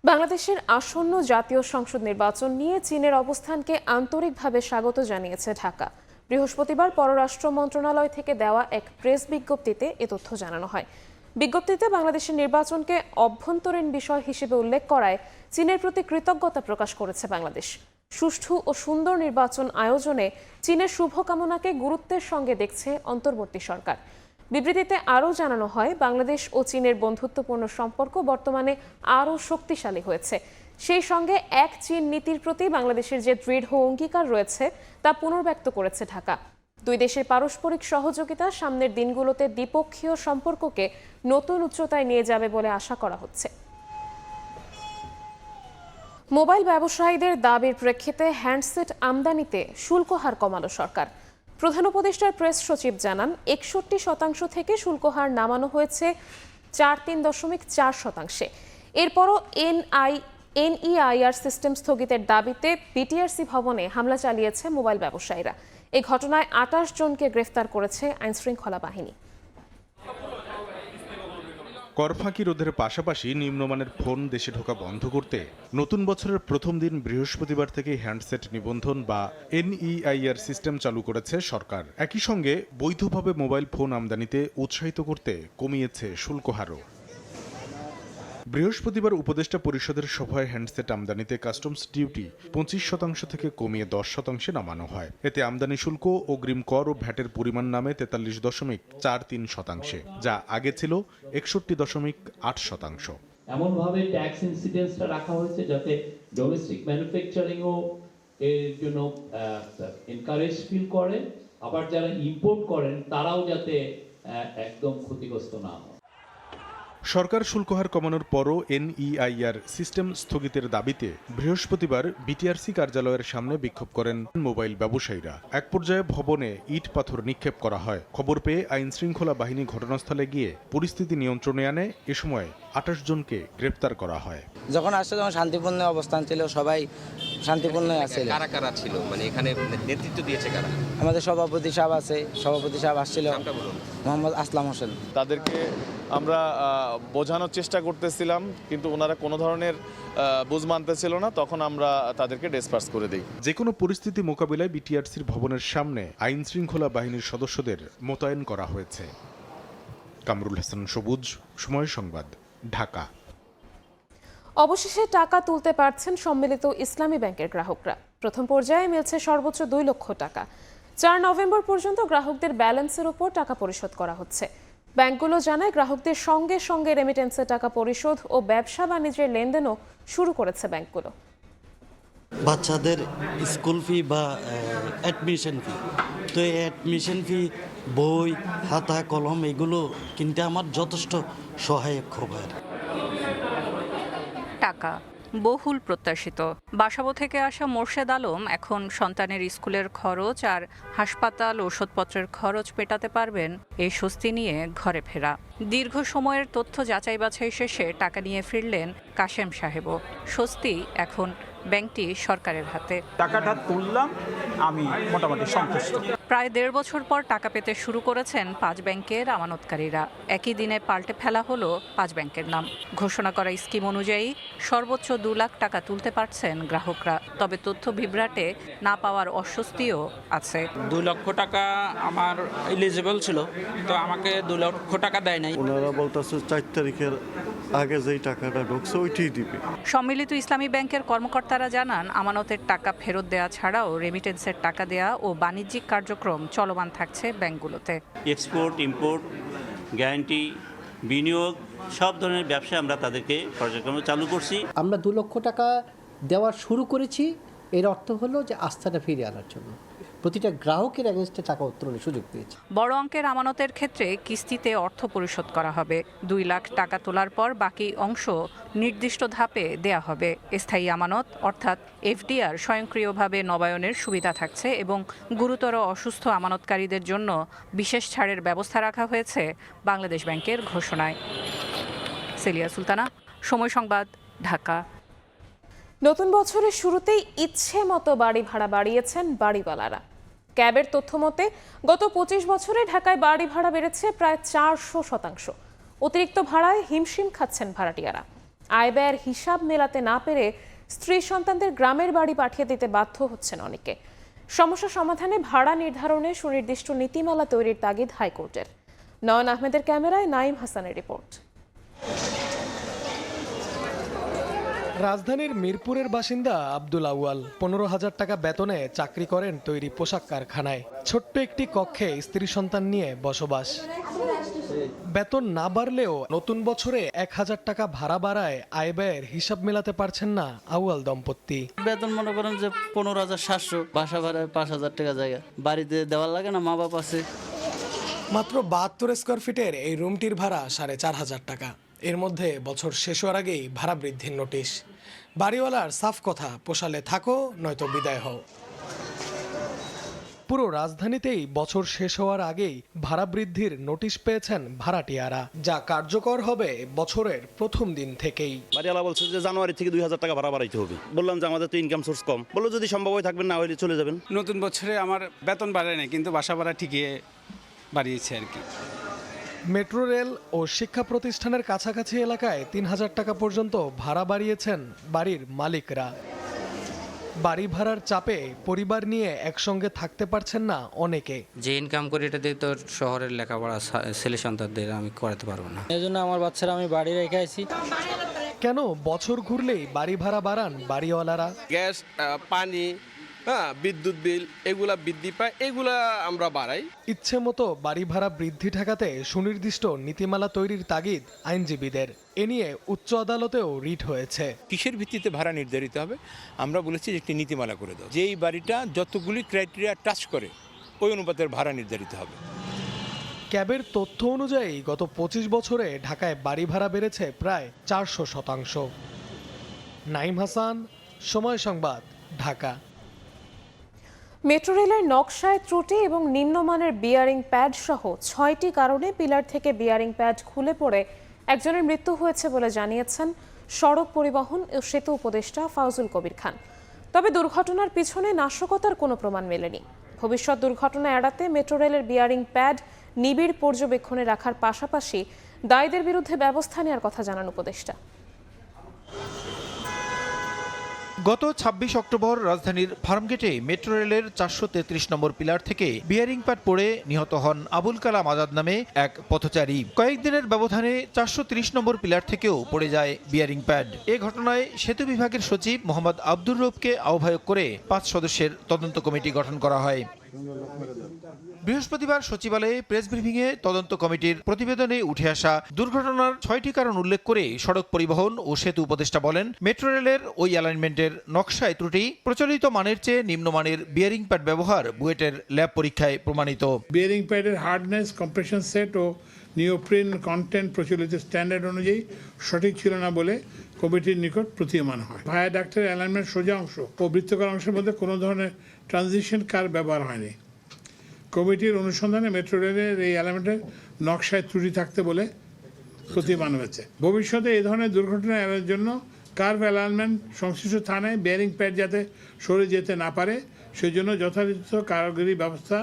বাংলাদেশের আসন্ন জাতীয় সংসদ নির্বাচন নিয়ে চীনের অবস্থানকে আন্তরিকভাবে স্বাগত জানিয়েছে ঢাকা। বৃহস্পতিবার পররাষ্ট্র মন্ত্রণালয় থেকে দেওয়া এক প্রেস বিজ্ঞপ্তিতে এ তথ্য জানানো হয়। বিজ্ঞপ্তিতে বাংলাদেশের নির্বাচনকে অভ্যন্তরীণ বিষয় হিসেবে উল্লেখ করায় চীনের প্রতি কৃতজ্ঞতা প্রকাশ করেছে বাংলাদেশ। সুষ্ঠু ও সুন্দর নির্বাচন আয়োজনে চীনের শুভকামনাকে গুরুত্বের সঙ্গে দেখছে অন্তর্বর্তী সরকার। বিবৃতিতে আরও জানানো হয়, বাংলাদেশ ও চীনের বন্ধুত্বপূর্ণ সম্পর্ক বর্তমানে আরও শক্তিশালী হয়েছে। সেই সঙ্গে এক চীন নীতির প্রতি বাংলাদেশের যে দৃঢ় অঙ্গীকার রয়েছে তা পুনর্ব্যক্ত করেছে ঢাকা। দুই দেশের পারস্পরিক সহযোগিতা সামনের দিনগুলোতে দ্বিপক্ষীয় সম্পর্ককে নতুন উচ্চতায় নিয়ে যাবে বলে আশা করা হচ্ছে। মোবাইল ব্যবসায়ীদের দাবির প্রেক্ষিতে হ্যান্ডসেট আমদানিতে শুল্ক হার কমালো সরকার। প্রধান উপদেষ্টার প্রেস সচিব জানান, 61% থেকে শুল্ক হার নামানো হয়েছে 43.4%। এরপরও এনইআইআর সিস্টেম স্থগিতের দাবিতে বিটিআরসি ভবনে হামলা চালিয়েছে মোবাইল ব্যবসায়ীরা। এই ঘটনায় 28 জনকে গ্রেফতার করেছে আইনশৃঙ্খলা বাহিনী। করফাঁকি রোধের পাশাপাশি নিম্নমানের ফোন দেশে ঢোকা বন্ধ করতে নতুন বছরের প্রথম দিন বৃহস্পতিবার থেকে হ্যান্ডসেট নিবন্ধন বা এনইআইআর সিস্টেম চালু করেছে সরকার। একই সঙ্গে বৈধভাবে মোবাইল ফোন আমদানিতে উৎসাহিত করতে কমিয়েছে শুল্ক হারও। বৃহস্পতিবার উপদেষ্টা পরিষদের সভায় হ্যান্ডসেট আমদানিতে কাস্টমস ডিউটি 25% থেকে কমিয়ে 10% নামানো হয়। এতে আমদানি শুল্ক, অগ্রিম কর ও ভ্যাটের পরিমাণ নামে 43.43%, যা আগে ছিল 61.8%। এমনভাবে ট্যাক্স ইনসিডেন্সটা রাখা হয়েছে যাতে ডোমেস্টিক ম্যানুফ্যাকচারিংও এর জন্য এনকারেজ ফিল করে, আবার যারা ইম্পোর্ট করেন তারাও যাতে একদম ক্ষতিগ্রস্ত না হয়। সরকার শুল্কহার কমানোর পরও এনইআইআর সিস্টেম স্থগিতের দাবিতে বৃহস্পতিবার বিটিআরসি কার্যালয়ের সামনে বিক্ষোভ করেন মোবাইল ব্যবসায়ীরা। এক পর্যায়ে ভবনে ইট পাথর নিক্ষেপ করা হয়। খবর পেয়ে আইনশৃঙ্খলা বাহিনী ঘটনাস্থলে গিয়ে পরিস্থিতি নিয়ন্ত্রণে আনে। এ সময় 28 জনকে গ্রেপ্তার করা হয়। যখন আসছে তখন শান্তিপূর্ণ অবস্থান ছিল, সবাই শান্তিপূর্ণ আছে। কারা কারা ছিল, মানে এখানে নেতৃত্ব দিয়েছে কারা? আমাদের সভাপতি সাহেব আছে, সভাপতি সাহেব আসছিল মোহাম্মদ আসলাম হোসেন। তাদেরকে আমরা বোঝানোর চেষ্টা করতেছিলাম, কিন্তু ওনারা কোনো ধরনের বুঝ মানতেছিল না। তখন আমরা তাদেরকে ডিসপার্স করে দিই। যে কোনো পরিস্থিতি মোকাবিলায় বিটিআরসির ভবনের সামনে আইন শৃঙ্খলা বাহিনীর সদস্যদের মোতায়েন করা হয়েছে। কামরুল হাসান সবুজ, সময় সংবাদ, ঢাকা। অবশেষে টাকা তুলতে পারছেন সম্মিলিত ইসলামী ব্যাংকের গ্রাহকরা। প্রথম পর্যায়ে মিলছে সর্বোচ্চ 2 লক্ষ টাকা। 4 নভেম্বর পর্যন্ত গ্রাহকদের ব্যালেন্সের উপর টাকা পরিশোধ করা হচ্ছে। ব্যাংকগুলো জানায় গ্রাহকদের সঙ্গে সঙ্গে রেমিটেন্সের টাকা পরিশোধ ও ব্যবসা বাণিজ্যের লেনদেনও শুরু করেছে ব্যাংকগুলো। বাচ্চাদের স্কুল ফি বা অ্যাডমিশন ফি, তো এই অ্যাডমিশন ফি, বই, খাতা, কলম এগুলো কিনতে আমার যথেষ্ট সহায়ক হবে। টাকা বহুল প্রত্যাশিত। বাসাবো থেকে আসা মোর্শেদ আলম এখন সন্তানের স্কুলের খরচ আর হাসপাতাল ওষুধপত্রের খরচ মেটাতে পারবেন এই স্বস্তি নিয়ে ঘরে ফেরা। দীর্ঘ সময়ের তথ্য যাচাই বাছাই শেষে টাকা নিয়ে ফিরলেন কাশেম সাহেবও। স্বস্তি এখন ব্যাংকটি সরকারের হাতে। টাকাটা তুললাম, আমি মোটামুটি সন্তুষ্ট। প্রায় 1.5 বছর পর টাকা পেতে শুরু করেছেন 5 ব্যাংকের আমানতকারীরা। একই দিনে পাল্টে ফেলা হলো 5 ব্যাংকের নাম। ঘোষণা করা স্কিম অনুযায়ী সর্বোচ্চ 2 লাখ টাকা তুলতে পারছেন গ্রাহকরা। তবে তথ্য বিভ্রাটে না পাওয়ার অস্বস্তিও আছে। 2 লক্ষ টাকা আমার এলিজিবল ছিল, তো আমাকে 2 লক্ষ টাকা দেয় নাই। ওনারা বলতেছে 4 তারিখের আগে যেই টাকাটা ঢুকছে ওইটাই দিবে। সম্মিলিত ইসলামী ব্যাংকের কর্মকর্তারা জানান, আমানতের টাকা ফেরত দেওয়া ছাড়াও রেমিটেন্সের টাকা দেওয়া ও বাণিজ্যিক কার্যক্রম চলমান থাকছে ব্যাংকগুলোতে। এক্সপোর্ট, ইম্পোর্ট, গ্যারান্টি, বিনিয়োগ সব ধরনের ব্যবসা আমরা তাদেরকে কার্যক্রম চালু করছি। আমরা 2 লক্ষ টাকা দেওয়া শুরু করেছি। এর অর্থ হলো যে আস্থাটা ফিরিয়ে আনার জন্য প্রতিটা গ্রাহকের এগেইনস্টে টাকা উত্তোলনের সুযোগ পেয়েছে। বড় অঙ্কের আমানতের ক্ষেত্রে কিস্তিতে অর্থ পরিশোধ করা হবে। 2 লাখ টাকা তোলার পর বাকি অংশ নির্দিষ্ট ধাপে দেয়া হবে। স্থায়ী আমানত অর্থাৎ এফডিআর স্বয়ংক্রিয়ভাবে নবায়নের সুবিধা থাকছে এবং গুরুতর অসুস্থ আমানতকারীদের জন্য বিশেষ ছাড়ের ব্যবস্থা রাখা হয়েছে বাংলাদেশ ব্যাংকের ঘোষণায়। সেলিয়া সুলতানা, সময় সংবাদ, ঢাকা। নতুন বছরের শুরুতেই ইচ্ছে মতো বাড়ি ভাড়া বাড়িয়েছেন বাড়িওয়ালারা। ক্যাবের তথ্য মতে গত 25 বছরে ঢাকায় বাড়ি ভাড়া বেড়েছে প্রায় 400%। অতিরিক্ত ভাড়ায় হিমশিম খাচ্ছেন ভাড়াটিয়ারা। আয় ব্যয়ের হিসাব মেলাতে না পেরে স্ত্রী সন্তানদের গ্রামের বাড়ি পাঠিয়ে দিতে বাধ্য হচ্ছেন অনেকে। সমস্যা সমাধানে ভাড়া নির্ধারণে সুনির্দিষ্ট নীতিমালা তৈরির তাগিদ হাইকোর্টের। নয়ন আহমেদের ক্যামেরায় নাইম হাসানের রিপোর্ট। রাজধানীর মিরপুরের বাসিন্দা আব্দুল আউয়াল 15,000 টাকা বেতনে চাকরি করেন তৈরি পোশাক কারখানায়। ছোট্ট একটি কক্ষে স্ত্রী সন্তান নিয়ে বসবাস। বেতন না বাড়লেও নতুন বছরে 1,000 টাকা ভাড়া বাড়ায় আয় ব্যয়ের হিসাব মেলাতে পারছেন না আউয়াল দম্পতি। বেতন মনে করেন যে 15,700, বাসা ভাড়ায় 5,000 টাকা জায়গা, বাড়িতে দেওয়ার লাগে না, মা বাপ আছে। মাত্র 72 স্কোয়ার ফিটের এই রুমটির ভাড়া 4,500 টাকা। এর মধ্যে বছর শেষ হওয়ার আগেই ভাড়া বৃদ্ধির নোটিশ। বাড়িওয়ালার সাফ কথা, পোষালে থাকো নয়তো বিদায় হও। পুরো রাজধানীতেই বছর শেষ হওয়ার আগেই ভাড়া বৃদ্ধির নোটিশ পেয়েছেন ভাড়াটিয়ারা, যা কার্যকর হবে বছরের প্রথম দিন থেকেই। বাড়িওয়ালা বলছে যে জানুয়ারি থেকে 2,000 টাকা ভাড়া বাড়াইতে হবে। বললাম যে আমাদের তো ইনকাম সোর্স কম, বললো যদি সম্ভব হয় থাকবেন, না হলে চলে যাবেন। নতুন বছরে আমার বেতন বাড়ে নাই, কিন্তু বাসা ভাড়া ঠিকই বাড়িয়েছে আর কি। মেট্রো রেল ও শিক্ষা প্রতিষ্ঠানের কাছাকাছি এলাকায় 3,000 টাকা পর্যন্ত ভাড়া বাড়িয়েছেন বাড়ির মালিকরা। বাড়ি ভাড়ার চাপে পরিবার নিয়ে একসঙ্গে থাকতে পারছেন না অনেকে। যে ইনকাম করি এটা দিয়ে তো শহরের লেখাপড়া ছেলে সন্তানদের আমি করাতে পারবো না। এই জন্য আমার বাচ্চারা আমি বাড়ি রেখে আছি। কেন বছর ঘুরলেই বাড়ি ভাড়া বাড়ান বাড়িওয়ালারা? গ্যাস, পানি, বিদ্যুৎ বিল এগুলা বৃদ্ধি পায়, এগুলা আমরা বাড়াই। ইচ্ছে মতো বাড়ি ভাড়া বৃদ্ধি ঠেকাতে সুনির্দিষ্ট নীতিমালা তৈরির তাগিদ আইনজীবীদের। এ নিয়ে উচ্চ আদালতেও রিট হয়েছে। কিসের ভিত্তিতে ভাড়া নির্ধারিত হবে? আমরা বলেছি যে একটি নীতিমালা করে দাও, যেই বাড়িটা যতগুলি ক্রাইটেরিয়া টাচ করে ওই অনুপাতের ভাড়া নির্ধারিত হবে। ক্যাবের তথ্য অনুযায়ী গত 25 বছরে ঢাকায় বাড়ি ভাড়া বেড়েছে প্রায় 400%। নাইম হাসান, সময় সংবাদ, ঢাকা। মেট্রো রেলের নকশায় ত্রুটি এবং নিম্নমানের বিয়ারিং প্যাড সহ 6টি কারণে পিলার থেকে বিয়ারিং প্যাড খুলে পড়ে একজনের মৃত্যু হয়েছে বলে জানিয়েছেন সড়ক পরিবহন ও সেতু উপদেষ্টা ফাউজুল কবির খান। তবে দুর্ঘটনার পিছনে নাশকতার কোনো প্রমাণ মেলেনি। ভবিষ্যৎ দুর্ঘটনা এড়াতে মেট্রো রেলের বিয়ারিং প্যাড নিবিড় পর্যবেক্ষণে রাখার পাশাপাশি দায়ীদের বিরুদ্ধে ব্যবস্থা নেওয়ার কথা জানান উপদেষ্টা। গত ২৬ অক্টোবর রাজধানীর ফার্মগেটে মেট্রো রেলের ৪৩৩ নম্বর পিলার থেকে বিয়ারিং প্যাড পড়ে নিহত হন আবুল কালাম আজাদ নামে এক পথচারী। কয়েকদিনের ব্যবধানে ৪৩০ নম্বর পিলার থেকেও পড়ে যায় বিয়ারিং প্যাড। এ ঘটনায় সেতু বিভাগের সচিব মোহাম্মদ আব্দুর রউফকে আহ্বায়ক করে ৫ সদস্যের তদন্ত কমিটি গঠন করা হয়। বৃহস্পতিবার সচিবালয়ে প্রেস ব্রিফিংয়ে তদন্ত কমিটির প্রতিবেদনে উঠে আসা দুর্ঘটনার ৬টি কারণ উল্লেখ করে সড়ক পরিবহন ও সেতু উপদেষ্টা বলেন, মেট্রো রেলের ওই অ্যালাইনমেন্টের নকশায় ত্রুটি, প্রচলিত মানের চেয়ে নিম্নমানের বিয়ারিং প্যাড ব্যবহার বুয়েটের ল্যাব পরীক্ষায় প্রমাণিত। বিয়ারিং প্যাডের হার্ডনেস, কম্প্রেশন সেট ও নিওপ্রিন কন্টেন্ট প্রচলিত স্ট্যান্ডার্ড অনুযায়ী সঠিক ছিল না বলে কমিটির নিকট প্রতীয়মান হয়। ভায়াডাক্টের অ্যালাইনমেন্ট সোজা অংশ ও বৃত্তাকার অংশের মধ্যে কোনো ধরনের ট্রানজিশন কার ব্যবহার হয়নি। কমিটির অনুসন্ধানে মেট্রো রেলের এই অ্যালাইনমেন্টের নকশায় ত্রুটি থাকতে বলে প্রতীয়মান হয়েছে। ভবিষ্যতে এই ধরনের দুর্ঘটনা এড়ানোর জন্য কার্ভ অ্যালাইনমেন্ট সংশ্লিষ্ট স্থানে বিয়ারিং প্যাড যাতে সরে যেতে না পারে সেই জন্য যথাযথ কারিগরি ব্যবস্থা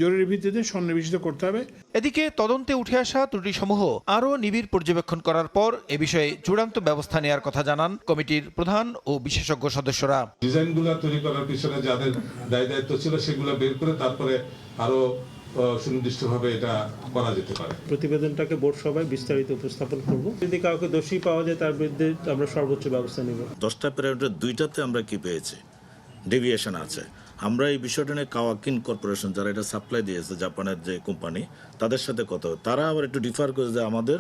জরুরি ভিত্তিতে সন্নিবেশিত করতে হবে। এদিকে তদন্তে উঠে আসা ত্রুটিসমূহ আরও নিবিড় পর্যবেক্ষণ করার পর এ বিষয়ে চূড়ান্ত ব্যবস্থা নেওয়ার কথা জানান কমিটির প্রধান ও বিশেষজ্ঞ সদস্যরা। ডিজাইনগুলো তৈরি করার পিছনে যাদের দায়িত্ব ছিল সেগুলো বের করে তারপরে আরো সুনির্দিষ্টভাবে এটা করা যেতে পারে। প্রতিবেদনটাকে বোর্ড সভায় বিস্তারিত উপস্থাপন করব। যদি কাউকে দোষী পাওয়া যায় তার বিরুদ্ধে আমরা সর্বোচ্চ ব্যবস্থা নেব। 10টা প্যারামিটার 2টাতে আমরা কি পেয়েছি, ডেভিয়েশন আছে। আমরা এই বিষয়টা নিয়ে কাওয়াকিন কর্পোরেশন যারা এটা সাপ্লাই দিয়েছে, জাপানের যে কোম্পানি, তাদের সাথে কথা, তারা আবার একটু ডিফার করে যে আমাদের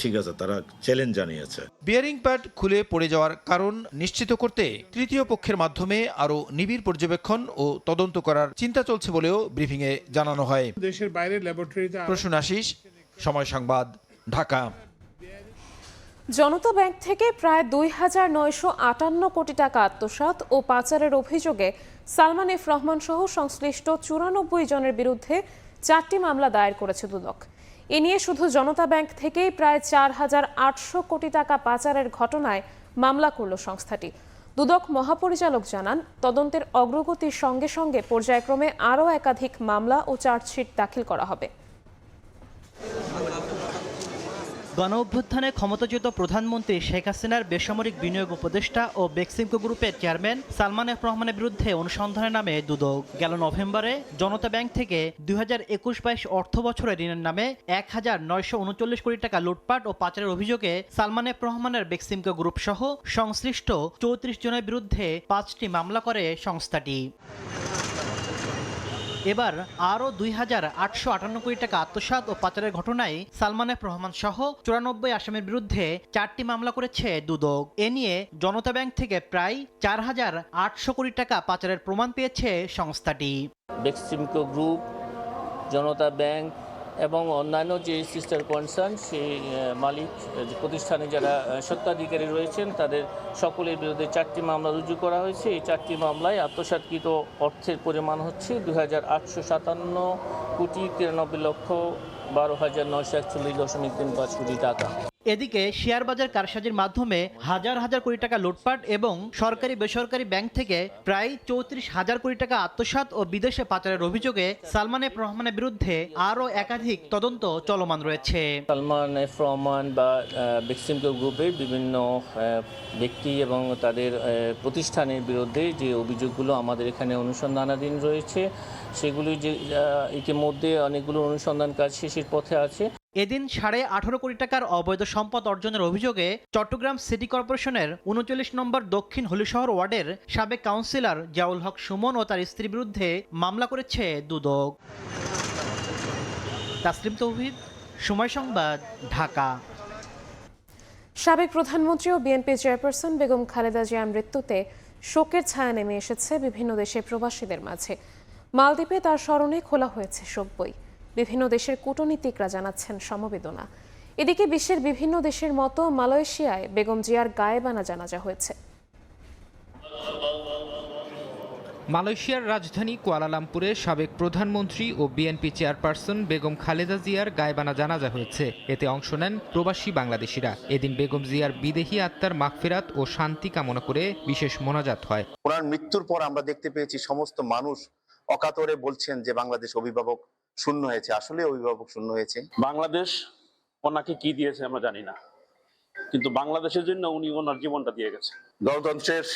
ঠিক আছে, তারা চ্যালেঞ্জ জানিয়েছে। বিয়ারিং প্যাড খুলে পড়ে যাওয়ার কারণ নিশ্চিত করতে তৃতীয় পক্ষের মাধ্যমে আরও নিবিড় পর্যবেক্ষণ ও তদন্ত করার চিন্তা চলছে বলেও ব্রিফিংয়ে জানানো হয়। দেশের বাইরে ল্যাবরেটরিতে। প্রসূন আশিস, সময় সংবাদ, ঢাকা। জনতা ব্যাংক থেকে প্রায় ২,৯৫৮ কোটি টাকা আত্মসাৎ ও পাচারের অভিযোগে সালমান এফ রহমান সহ সংশ্লিষ্ট ৯৪ জনের বিরুদ্ধে 4টি মামলা দায়ের করেছে দুদক। এ নিয়ে শুধু জনতা ব্যাংক থেকেই প্রায় ৪,৮০০ কোটি টাকা পাচারের ঘটনায় মামলা করল সংস্থাটি। দুদক মহাপরিচালক জানান, তদন্তের অগ্রগতির সঙ্গে সঙ্গে পর্যায়ক্রমে আরও একাধিক মামলা ও চার্জশিট দাখিল করা হবে। গণঅভ্যুত্থানে ক্ষমতাচ্যুত প্রধানমন্ত্রী শেখ হাসিনার বেসামরিক বিনিয়োগ উপদেষ্টা ও বেক্সিমকো গ্রুপের চেয়ারম্যান সালমান এফ রহমানের বিরুদ্ধে অনুসন্ধানের নামে দুদক গেল নভেম্বরে জনতা ব্যাংক থেকে ২০২১-২২ অর্থ বছরে ঋণের নামে ১,৯৩৯ কোটি টাকা লুটপাট ও পাচারের অভিযোগে সালমান এফ রহমানের বেক্সিমকো গ্রুপ সহ সংশ্লিষ্ট ৩৪ জনের বিরুদ্ধে ৫টি মামলা করে সংস্থাটি। এবার আরও ২,৮৫৮ কোটি টাকা আত্মসাৎ ও পাচারের ঘটনায় সালমান এফ রহমান সহ ৯৪ আসামির বিরুদ্ধে 4টি মামলা করেছে দুদক। এ নিয়ে জনতা ব্যাংক থেকে প্রায় ৪,৮০০ কোটি টাকা পাচারের প্রমাণ পেয়েছে সংস্থাটি। বেক্সিমকো গ্রুপ, জনতা ব্যাংক এবং অন্যান্য যে সিস্টার কনসার্ন সেই মালিক প্রতিষ্ঠানে যারা স্বত্বাধিকারী রয়েছেন তাদের সকলের বিরুদ্ধে 4টি মামলা রুজু করা হয়েছে। এই 4টি মামলায় আত্মসাৎকৃত অর্থের পরিমাণ হচ্ছে ২,৮৫৭,১৩,১২,৯৪১.৩৫ কোটি টাকা। এদিকে শেয়ার বাজার কারসাজির মাধ্যমে হাজার হাজার কোটি টাকা লুটপাট এবং সরকারি বেসরকারি ব্যাংক থেকে প্রায় ৩৪,০০০ কোটি টাকা আত্মসাৎ ও বিদেশে পাচারের অভিযোগে সালমান এফ রহমানের বিরুদ্ধে আরও একাধিক তদন্ত চলমান রয়েছে। সালমান এফ রহমান বা বেক্সিমকো গ্রুপের বিভিন্ন ব্যক্তি এবং তাদের প্রতিষ্ঠানের বিরুদ্ধে যে অভিযোগগুলো আমাদের এখানে অনুসন্ধানাধীন রয়েছে সেগুলি যে ইতিমধ্যে অনেকগুলো অনুসন্ধান কাজ শেষের পথে আছে। এদিন ১৮.৫ কোটি টাকার অবৈধ সম্পদ অর্জনের অভিযোগে চট্টগ্রাম সিটি কর্পোরেশনের ৩৯ নম্বর দক্ষিণ হলিশহর ওয়ার্ডের সাবেক কাউন্সিলর জিয়াউল হক সুমন ও তার স্ত্রীর বিরুদ্ধে মামলা করেছে দুদক। তাসলিম তৌহিদ, সময় সংবাদ, ঢাকা। সাবেক প্রধানমন্ত্রী ও বিএনপি চেয়ারপারসন বেগম খালেদা জিয়ার মৃত্যুতে শোকের ছায়া নেমে এসেছে বিভিন্ন দেশের প্রবাসীদের মাঝে। মালদ্বীপে তার স্মরণে খোলা হয়েছে শোক বই। বিভিন্ন দেশের কূটনীতিকরা জানাচ্ছেন সমবেদনা। এদিকে বিশ্বের বিভিন্ন দেশের মতো মালয়েশিয়ায় বেগম জিয়ার গায়েবানা জানাজা হয়েছে। মালয়েশিয়ার রাজধানী কুয়ালালামপুরে সাবেক প্রধানমন্ত্রী ও বিএনপি চেয়ারপারসন বেগম খালেদা জিয়ার গায়েবানা জানাজা হয়েছে। এতে অংশ নেন প্রবাসী বাংলাদেশিরা। এদিন বেগম জিয়ার বিদেহী আত্মার মাগফিরাত ও শান্তি কামনা করে বিশেষ মোনাজাত হয়। ওনার মৃত্যুর পর আমরা দেখতে পেয়েছি সমস্ত মানুষ অকাতরে বলছেন যে বাংলাদেশ অভিভাবক শূন্য হয়েছে। আসলে অভিভাবক শূন্য হয়েছে। বাংলাদেশ ওনাকে কি দিয়েছে আমরা জানি না, কিন্তু বাংলাদেশের জন্য উনি ওনার জীবনটা দিয়ে গেছে। গণতন্ত্রের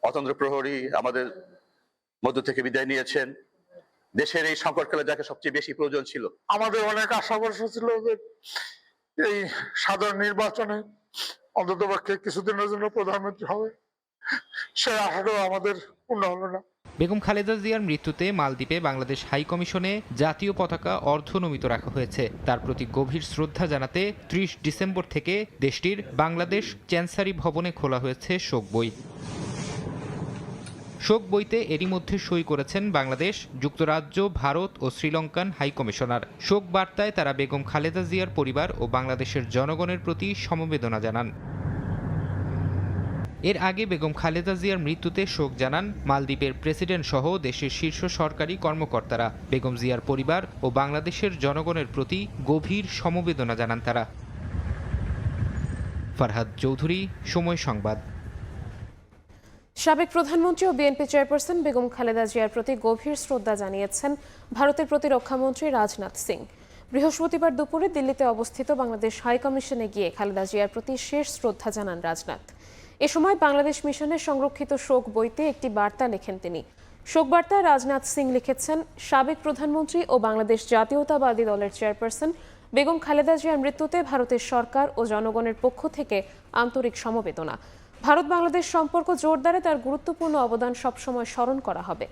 অতন্দ্র প্রহরী আমাদের মধ্য থেকে বিদায় নিয়েছেন। দেশের এই সংকটকালে যাকে সবচেয়ে বেশি প্রয়োজন ছিল। আমাদের অনেক আশা ভরসা ছিল যে এই সাধারণ নির্বাচনে অন্ততপক্ষে কিছুদিনের জন্য প্রধানমন্ত্রী হবে, সেই আশাটাও আমাদের পূর্ণ হলো না। বেগম খালেদা জিয়ার মৃত্যুতে মালদ্বীপে বাংলাদেশ হাই কমিশনে জাতীয় পতাকা অর্ধনমিত রাখা হয়েছে। তার প্রতি গভীর শ্রদ্ধা জানাতে 30 ডিসেম্বর থেকে দেশটির বাংলাদেশ চ্যান্সারি ভবনে খোলা হয়েছে শোক বই। শোক বইতে এরই মধ্যে সই করেছেন বাংলাদেশ, যুক্তরাজ্য, ভারত ও শ্রীলঙ্কান হাই কমিশনার। শোক বার্তায় তারা বেগম খালেদা জিয়ার পরিবার ও বাংলাদেশের জনগণের প্রতি সমবেদনা জানান। এর আগে বেগম খালেদা জিয়ার মৃত্যুতে শোক জানান মালদ্বীপের প্রেসিডেন্ট সহ দেশের শীর্ষ সরকারি কর্মকর্তারা। বেগম জিয়ার পরিবার ও বাংলাদেশের জনগণের প্রতি গভীর সমবেদনা জানান তারা। ফারহাদ চৌধুরী, সময় সংবাদ। সাবেক প্রধানমন্ত্রী ও বিএনপি চেয়ারপারসন বেগম খালেদা জিয়ার প্রতি গভীর শ্রদ্ধা জানিয়েছেন ভারতের প্রতিরক্ষামন্ত্রী রাজনাথ সিং। বৃহস্পতিবার দুপুরে দিল্লিতে অবস্থিত বাংলাদেশ হাই কমিশনে গিয়ে খালেদা জিয়ার প্রতি শেষ শ্রদ্ধা জানান রাজনাথ। এ সময় বাংলাদেশ মিশনের সংরক্ষিত শোক বইতে একটি বার্তা লেখেন তিনি। শোক বার্তায় রাজনাথ সিং লিখেছেন, সাবেক প্রধানমন্ত্রী ও বাংলাদেশ জাতীয়তাবাদী দলের চেয়ারপারসন বেগম খালেদা জিয়ার মৃত্যুতে ভারতের সরকার ও জনগণের পক্ষ থেকে আন্তরিক সমবেদনা। ভারত বাংলাদেশ সম্পর্ক জোরদারে তার গুরুত্বপূর্ণ অবদান সবসময় স্মরণ করা হবে।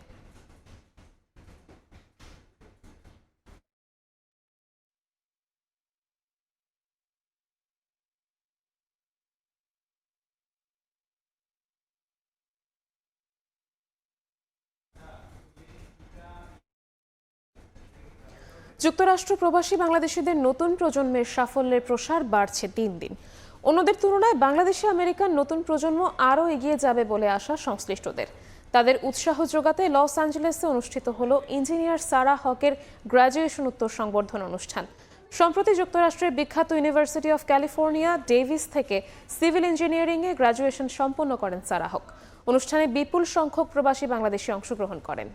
যুক্তরাষ্ট্র প্রবাসী বাংলাদেশিদের নতুন প্রজন্মের সাফল্যের প্রসার বাড়ছে দিন দিন। অন্যদের তুলনায় বাংলাদেশে আমেরিকার নতুন প্রজন্ম আরও এগিয়ে যাবে বলে আশা সংশ্লিষ্টদের। তাদের উৎসাহ যোগাতে লস অ্যাঞ্জেলেসে অনুষ্ঠিত হলো ইঞ্জিনিয়ার সারা হকের গ্র্যাজুয়েশন উত্তর সংবর্ধনা অনুষ্ঠান। সম্প্রতি যুক্তরাষ্ট্রের বিখ্যাত ইউনিভার্সিটি অফ ক্যালিফোর্নিয়া ডেভিস থেকে সিভিল ইঞ্জিনিয়ারিংয়ে গ্র্যাজুয়েশন সম্পন্ন করেন সারা হক। অনুষ্ঠানে বিপুল সংখ্যক প্রবাসী বাংলাদেশি অংশগ্রহণ করেন।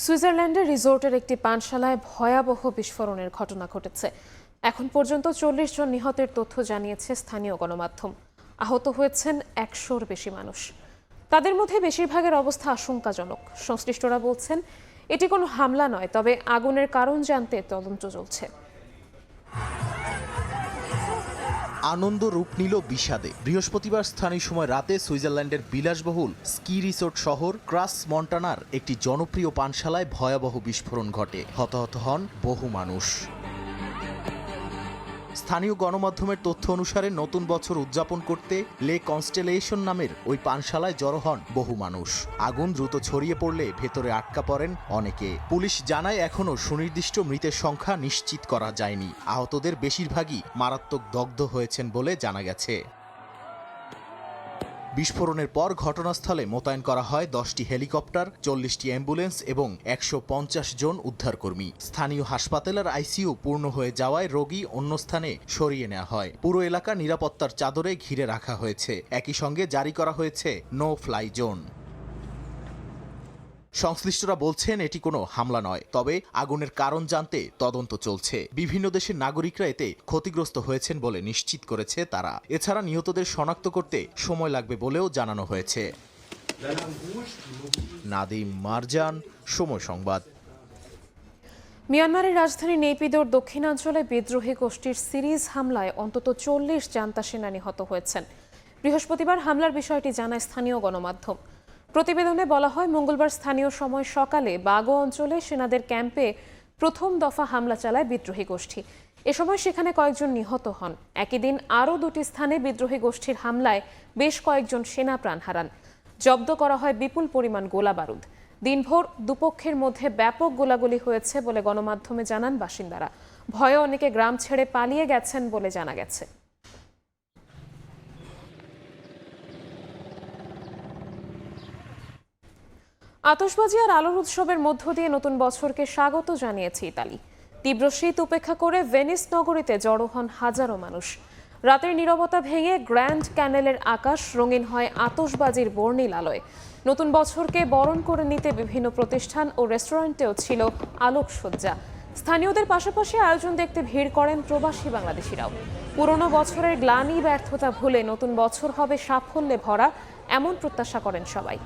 সুইজারল্যান্ডের রিসোর্টের একটি পানশালায় ভয়াবহ বিস্ফোরণের ঘটনা ঘটেছে। এখন পর্যন্ত 40 জন নিহতের তথ্য জানিয়েছে স্থানীয় গণমাধ্যম। আহত হয়েছেন 100-র বেশি মানুষ। তাদের মধ্যে বেশিরভাগের অবস্থা আশঙ্কাজনক। সংশ্লিষ্টরা বলছেন এটি কোনো হামলা নয়, তবে আগুনের কারণ জানতে তদন্ত চলছে। আনন্দ রূপ নিল বিষাদে। বৃহস্পতিবার স্থানীয় সময় রাতে সুইজারল্যান্ডের বিলাসবহুল স্কি রিসোর্ট শহর ক্রাস মন্টানার একটি জনপ্রিয় পানশালায় ভয়াবহ বিস্ফোরণ ঘটে। হতাহত হন বহু মানুষ। স্থানীয় গণমাধ্যমের তথ্য অনুসারে নতুন বছর উদযাপন করতে লে কনস্টেলেশন নামের ওই পানশালায় জড়ো হন বহু মানুষ। আগুন দ্রুত ছড়িয়ে পড়লে ভেতরে আটকা পড়েন অনেকে। পুলিশ জানায় এখনও সুনির্দিষ্ট মৃতের সংখ্যা নিশ্চিত করা যায়নি। আহতদের বেশিরভাগই মারাত্মক দগ্ধ হয়েছেন বলে জানা গেছে। বিস্ফোরণের পর ঘটনাস্থলে মোতায়েন করা হয় 10টি হেলিকপ্টার, 40টি অ্যাম্বুলেন্স এবং 150 জন উদ্ধারকর্মী। স্থানীয় হাসপাতালের আইসিইউ পূর্ণ হয়ে যাওয়ায় রোগী অন্য স্থানে সরিয়ে নেওয়া হয়। পুরো এলাকা নিরাপত্তার চাদরে ঘিরে রাখা হয়েছে। একই সঙ্গে জারি করা হয়েছে নো ফ্লাই জোন। সংশ্লিষ্টরা বলছেন এটি কোনো হামলা নয়, তবে আগুনের কারণ জানতে তদন্ত চলছে। বিভিন্ন দেশের নাগরিকরা এতে ক্ষতিগ্রস্ত হয়েছেন বলে নিশ্চিত করেছে তারা। এছাড়া নিহতদের শনাক্ত করতে সময় লাগবে বলেও জানানো হয়েছে। নাদিম মারজান, সময় সংবাদ। মিয়ানমারের রাজধানী নেপিদোর দক্ষিণাঞ্চলে বিদ্রোহী গোষ্ঠীর সিরিজ হামলায় অন্তত 40 জান্তা সেনা নিহত হয়েছেন। বৃহস্পতিবার হামলার বিষয়টি জানায় স্থানীয় গণমাধ্যম। প্রতিবেদনে বলা হয়, মঙ্গলবার স্থানীয় সময় সকালে বাগো অঞ্চলে সেনাদের ক্যাম্পে প্রথম দফা হামলা চালায় বিদ্রোহী গোষ্ঠী। এ সময় সেখানে কয়েকজন নিহত হন। একই দিন আরও 2টি স্থানে বিদ্রোহী গোষ্ঠীর হামলায় বেশ কয়েকজন সেনা প্রাণ হারান। জব্দ করা হয় বিপুল পরিমাণ গোলাবারুদ। দিনভর দুপক্ষের মধ্যে ব্যাপক গোলাগুলি হয়েছে বলে গণমাধ্যমে জানান বাসিন্দারা। ভয়ে অনেকে গ্রাম ছেড়ে পালিয়ে গেছেন বলে জানা গেছে। আতশবাজি আর আলোর উৎসবের মধ্য দিয়ে নতুন বছরকে স্বাগত জানিয়েছে ইতালি। তীব্র শীত উপেক্ষা করে ভেনিস নগরীতে জড়ো হন হাজারো মানুষ। রাতের নীরবতা ভেঙে গ্র্যান্ড ক্যানেলের আকাশ রঙিন হয় আতশবাজির বর্ণিল আলোয়। নতুন বছরকে বরণ করে নিতে বিভিন্ন প্রতিষ্ঠান ও রেস্টুরেন্টেও ছিল আলোকসজ্জা। স্থানীয়দের পাশাপাশি আয়োজন দেখতে ভিড় করেন প্রবাসী বাংলাদেশিরাও। পুরনো বছরের গ্লানি ব্যর্থতা ভুলে নতুন বছর হবে সাফল্যে ভরা, এমন প্রত্যাশা করেন সবাই।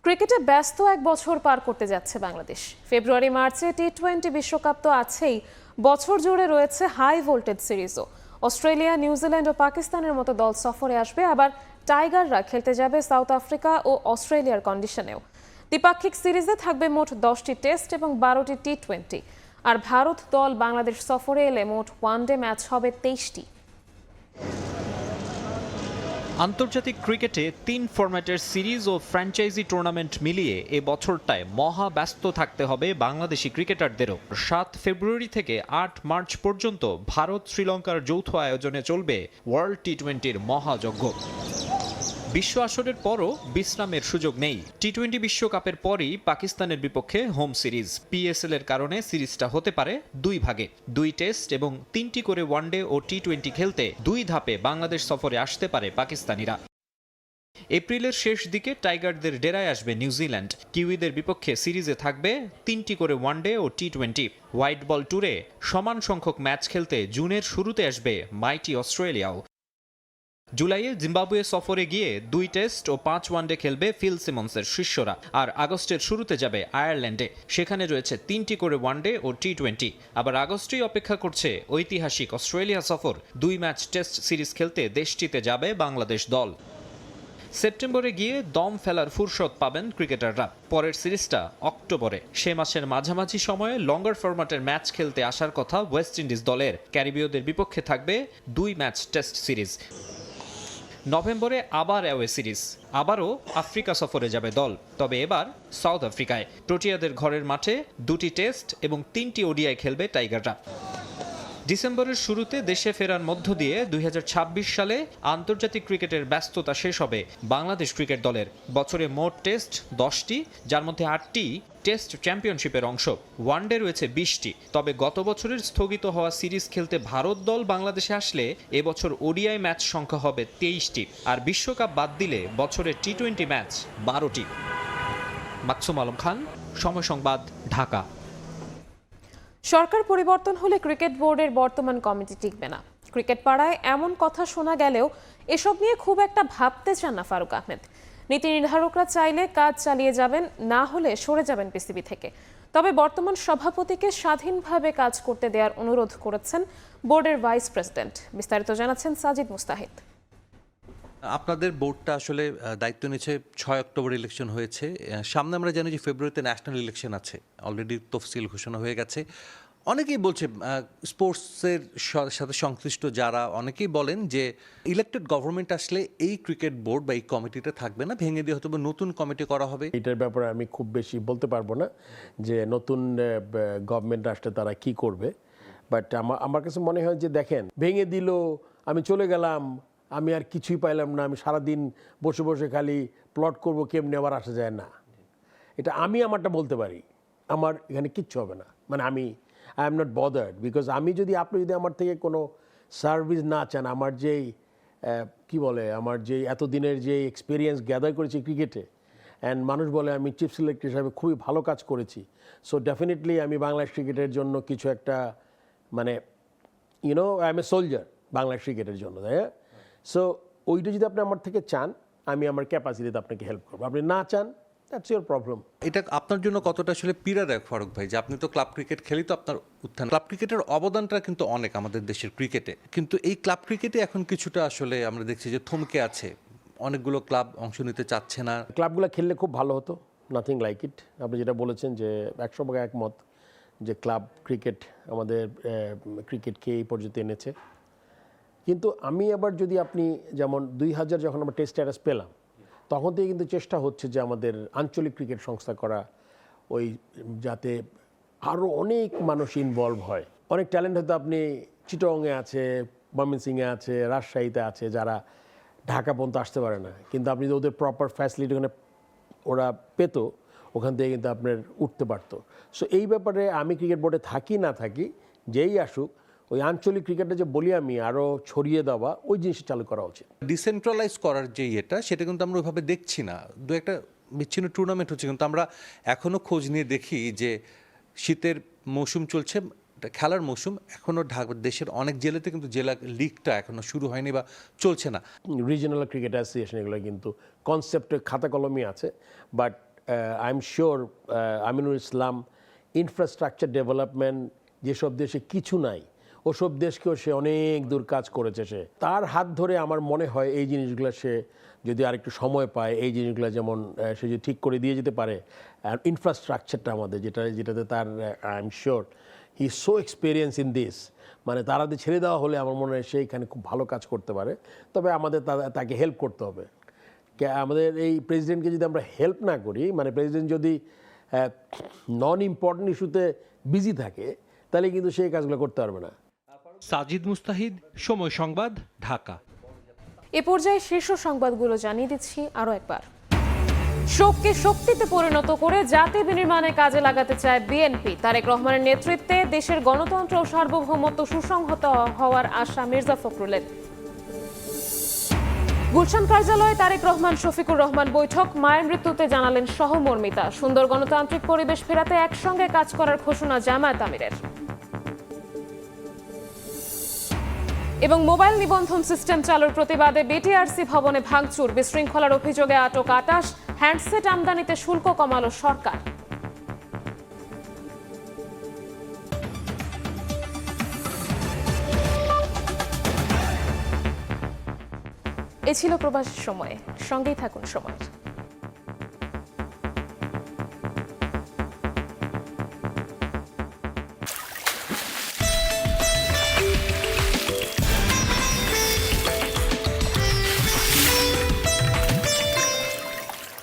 ক্রিকেটে ব্যস্ত এক বছর পার করতে যাচ্ছে বাংলাদেশ। ফেব্রুয়ারি মার্চে টি-20 বিশ্বকাপ তো আছেই, বছর জুড়ে রয়েছে হাই ভোল্টেজ সিরিজও। অস্ট্রেলিয়া, নিউজিল্যান্ড ও পাকিস্তানের মতো দল সফরে আসবে, আবার টাইগাররা খেলতে যাবে সাউথ আফ্রিকা ও অস্ট্রেলিয়ার কন্ডিশনেও। দ্বিপাক্ষিক সিরিজে থাকবে মোট 10টি টেস্ট এবং 12টি টি-20। আর ভারত দল বাংলাদেশ সফরে এলে মোট ওয়ানডে ম্যাচ হবে 23টি। আন্তর্জাতিক ক্রিকেটে 3 ফরম্যাটের সিরিজ ও ফ্র্যাঞ্চাইজি টুর্নামেন্ট মিলিয়ে এ বছরটায় মহা ব্যস্ত থাকতে হবে বাংলাদেশি ক্রিকেটারদেরও। 7 ফেব্রুয়ারি থেকে 8 মার্চ পর্যন্ত ভারত শ্রীলঙ্কার যৌথ আয়োজনে চলবে ওয়ার্ল্ড টি-20-র মহাযজ্ঞ। বিশ্ব আসরের পরও বিশ্রামের সুযোগ নেই। টি-20 বিশ্বকাপের পরই পাকিস্তানের বিপক্ষে হোম সিরিজ। পিএসএল এর কারণে সিরিজটা হতে পারে 2 ভাগে, 2 টেস্ট এবং 3টি করে ওয়ানডে ও টি-20 খেলতে 2 ধাপে বাংলাদেশ সফরে আসতে পারে পাকিস্তানিরা। এপ্রিলের শেষ দিকে টাইগারদের ডেরায় আসবে নিউজিল্যান্ড। কিউইদের বিপক্ষে সিরিজে থাকবে 3টি করে ওয়ানডে ও টি-20। হোয়াইট বল ট্যুরে সমান সংখ্যক ম্যাচ খেলতে জুনের শুরুতে আসবে মাইটি অস্ট্রেলিয়াও। জুলাইয়ে জিম্বাবুয়ে সফরে গিয়ে 2 টেস্ট ও 5 ওয়ানডে খেলবে ফিল সিমন্সের শিষ্যরা। আর আগস্টের শুরুতে যাবে আয়ারল্যান্ডে, সেখানে রয়েছে 3টি করে ওয়ানডে ও টি-20। আবার আগস্টেই অপেক্ষা করছে ঐতিহাসিক অস্ট্রেলিয়া সফর। 2 ম্যাচ টেস্ট সিরিজ খেলতে দেশটিতে যাবে বাংলাদেশ দল। সেপ্টেম্বরে গিয়ে দম ফেলার ফুরসত পাবেন ক্রিকেটাররা। পরের সিরিজটা অক্টোবরে। সে মাসের মাঝামাঝি সময়ে লঙ্গার ফরম্যাটের ম্যাচ খেলতে আসার কথা ওয়েস্ট ইন্ডিজ দলের। ক্যারিবীয়দের বিপক্ষে থাকবে 2 ম্যাচ টেস্ট সিরিজ। নভেম্বরে আবার অ্যাওয়ে সিরিজ, আবারও আফ্রিকা সফরে যাবে দল, তবে এবার সাউথ আফ্রিকায়। প্রোটিয়াদের ঘরের মাঠে 2টি টেস্ট এবং 3টি ওডিআই খেলবে টাইগাররা। ডিসেম্বরের শুরুতে দেশে ফেরার মধ্য দিয়ে 2026 সালে আন্তর্জাতিক ক্রিকেটের ব্যস্ততা শেষ হবে বাংলাদেশ ক্রিকেট দলের। বছরে মোট টেস্ট 10টি, যার মধ্যে 8টি টেস্ট চ্যাম্পিয়নশিপের অংশ। ওয়ানডে রয়েছে 20টি। তবে গত বছরের স্থগিত হওয়া সিরিজ খেলতে ভারত দল বাংলাদেশে আসলে এবছর ওডিআই ম্যাচ সংখ্যা হবে 23টি। আর বিশ্বকাপ বাদ দিলে বছরে টি-20 ম্যাচ 12টি। মাকসুম আলম খান, সময় সংবাদ, ঢাকা। সরকার পরিবর্তন হলে ক্রিকেট বোর্ডের বর্তমান কমিটি টিকবে না। ক্রিকেট পাড়ায় এমন কথা শোনা গেলেও এসব নিয়ে খুব একটা ভাবতে চান না ফারুক আহমেদ। নীতি নির্ধারকরা চাইলে কাজ চালিয়ে যাবেন, না হলে সরে যাবেন পিসিবি থেকে। তবে বর্তমান সভাপতিকে স্বাধীনভাবে কাজ করতে দেওয়ার অনুরোধ করেছেন বোর্ডের ভাইস প্রেসিডেন্ট। বিস্তারিত জানাচ্ছেন সাজিদ মুস্তাহিদ। আপনাদের বোর্ডটা আসলে দায়িত্ব নিয়েছে 6 অক্টোবর ইলেকশন হয়েছে। সামনে আমরা জানি যে ফেব্রুয়ারিতে ন্যাশনাল ইলেকশন আছে, অলরেডি তফসিল ঘোষণা হয়ে গেছে। অনেকেই বলছে, স্পোর্টসের সাথে সংশ্লিষ্ট যারা, অনেকেই বলেন যে ইলেক্টেড গভর্নমেন্ট আসলে এই ক্রিকেট বোর্ড বা এই কমিটিটা থাকবে না, ভেঙে দিয়ে হয়তো নতুন কমিটি করা হবে। এটার ব্যাপারে আমি খুব বেশি বলতে পারবো না যে নতুন গভর্নমেন্ট আসলে তারা কি করবে। বাট আমার কাছে মনে হয় যে দেখেন, ভেঙে দিল, আমি চলে গেলাম, আমি আর কিছুই পাইলাম না, আমি সারাদিন বসে বসে খালি প্লট করবো কেমনি আবার আসা যায় না। এটা আমি আমারটা বলতে পারি, আমার এখানে কিচ্ছু হবে না। মানে I am not bothered, because আপনি যদি আমার থেকে কোনো সার্ভিস না চান, আমার যেই কি বলে, আমার যেই এতদিনের যে এক্সপিরিয়েন্স গ্যাদার করেছি ক্রিকেটে, অ্যান্ড মানুষ বলে আমি চিফ সিলেক্টর হিসাবে খুবই ভালো কাজ করেছি, সো ডেফিনেটলি আমি বাংলাদেশ ক্রিকেটের জন্য কিছু একটা, মানে I M a soldier Bangladesh ক্রিকেটের জন্য, তাই না? সো ওইটা যদি আপনি আমার থেকে চান, আমি আমার ক্যাপাসিটিতে আপনাকে হেল্প করবো। আপনি না চান, দ্যাটস ইওর প্রবলেম। এটা আপনার জন্য কতটা আসলে পীড়াদায়ক ফারুক ভাই, যে আপনি তো ক্লাব ক্রিকেট খেলি, তো আপনার উত্থান, ক্লাব ক্রিকেটের অবদানটা কিন্তু অনেক আমাদের দেশের ক্রিকেটে, কিন্তু এই ক্লাব ক্রিকেটে এখন কিছুটা আসলে আমরা দেখছি যে থমকে আছে, অনেকগুলো ক্লাব অংশ নিতে চাচ্ছে না। ক্লাবগুলো খেললে খুব ভালো হতো, নাথিং লাইক ইট। আপনি যেটা বলেছেন যে 100% একমত যে ক্লাব ক্রিকেট আমাদের ক্রিকেটকে এই পর্যন্ত এনেছে। কিন্তু আমি আবার যদি আপনি যেমন 2000 যখন আমরা টেস্ট স্ট্যাটাস পেলাম, তখন থেকে কিন্তু চেষ্টা হচ্ছে যে আমাদের আঞ্চলিক ক্রিকেট সংস্থা করা, ওই যাতে আরও অনেক মানুষ ইনভলভ হয়। অনেক ট্যালেন্ট হয়তো আপনি চিটংয়ে আছে, ময়মনসিংহে আছে, রাজশাহীতে আছে, যারা ঢাকা পর্যন্ত আসতে পারে না, কিন্তু আপনি যদি ওদের প্রপার ফ্যাসিলিটি ওখানে ওরা পেতো, ওখান থেকে কিন্তু আপনার উঠতে পারতো। সো এই ব্যাপারে আমি ক্রিকেট বোর্ডে থাকি না থাকি, যেই আসুক, ওই আঞ্চলিক ক্রিকেটটা যে বলি আমি আরও ছড়িয়ে দেওয়া, ওই জিনিসটা চালু করা উচিত। ডিসেন্ট্রালাইজ করার যে ইয়েটা, সেটা কিন্তু আমরা ওইভাবে দেখছি না। দু একটা বিচ্ছিন্ন টুর্নামেন্ট হচ্ছে, কিন্তু আমরা এখনও খোঁজ নিয়ে দেখি যে শীতের মৌসুম চলছে, খেলার মৌসুম এখনও দেশের অনেক জেলাতে কিন্তু জেলা লিগটা এখনও শুরু হয়নি বা চলছে না। রিজিওনাল ক্রিকেট অ্যাসোসিয়েশন এগুলো কিন্তু কনসেপ্টে খাতা কলমই আছে, but I am sure Aminul Islam infrastructure development যেসব দেশে কিছু নাই, ওসব দেশকেও সে অনেক দূর কাজ করেছে। সে তার হাত ধরে আমার মনে হয় এই জিনিসগুলো সে যদি আরেকটু সময় পায়, এই জিনিসগুলো যেমন সে যদি ঠিক করে দিয়ে যেতে পারে, আর ইনফ্রাস্ট্রাকচারটা আমাদের যেটাতে তার I am sure he so experience in this, মানে তারাতে ছেড়ে দেওয়া হলে আমার মনে হয় সেইখানে খুব ভালো কাজ করতে পারে। তবে আমাদের তাকে হেল্প করতে হবে। আমাদের এই প্রেসিডেন্টকে যদি আমরা হেল্প না করি, মানে প্রেসিডেন্ট যদি নন ইম্পর্টেন্ট ইস্যুতে বিজি থাকে, তাহলে কিন্তু সেই কাজগুলো করতে পারবে না। সাজিদ মুস্তাহিদ, সময় সংবাদ, ঢাকা। এ পর্যায়ে শীর্ষ সংবাদগুলো জানিয়ে দিচ্ছি আরও একবার। শোককে শক্তিতে পরিণত করে জাতি বিনির্মাণে কাজে লাগাতে চায় বিএনপি। তারেক রহমানের নেতৃত্বে দেশের গণতন্ত্র ও সার্বভৌমত্ব সুসংহত হওয়ার আশা মির্জা ফখরুলের। গুলশান কার্যালয়ে তারেক রহমান শফিকুর রহমান বৈঠক, মায়ের মৃত্যুতে জানালেন সহমর্মিতা। সুন্দর গণতান্ত্রিক পরিবেশ ফেরাতে একসঙ্গে কাজ করার ঘোষণা জামায়াত আমিরের। এবং মোবাইল নিবন্ধন সিস্টেম চালুর প্রতিবাদে বিটিআরসি ভবনে ভাঙচুর, বিশৃঙ্খলার অভিযোগে আটক ২৮, হ্যান্ডসেট আমদানিতে শুল্ক কমালো সরকার। এ ছিল প্রবাসী সময়ে, সঙ্গেই থাকুন সময়।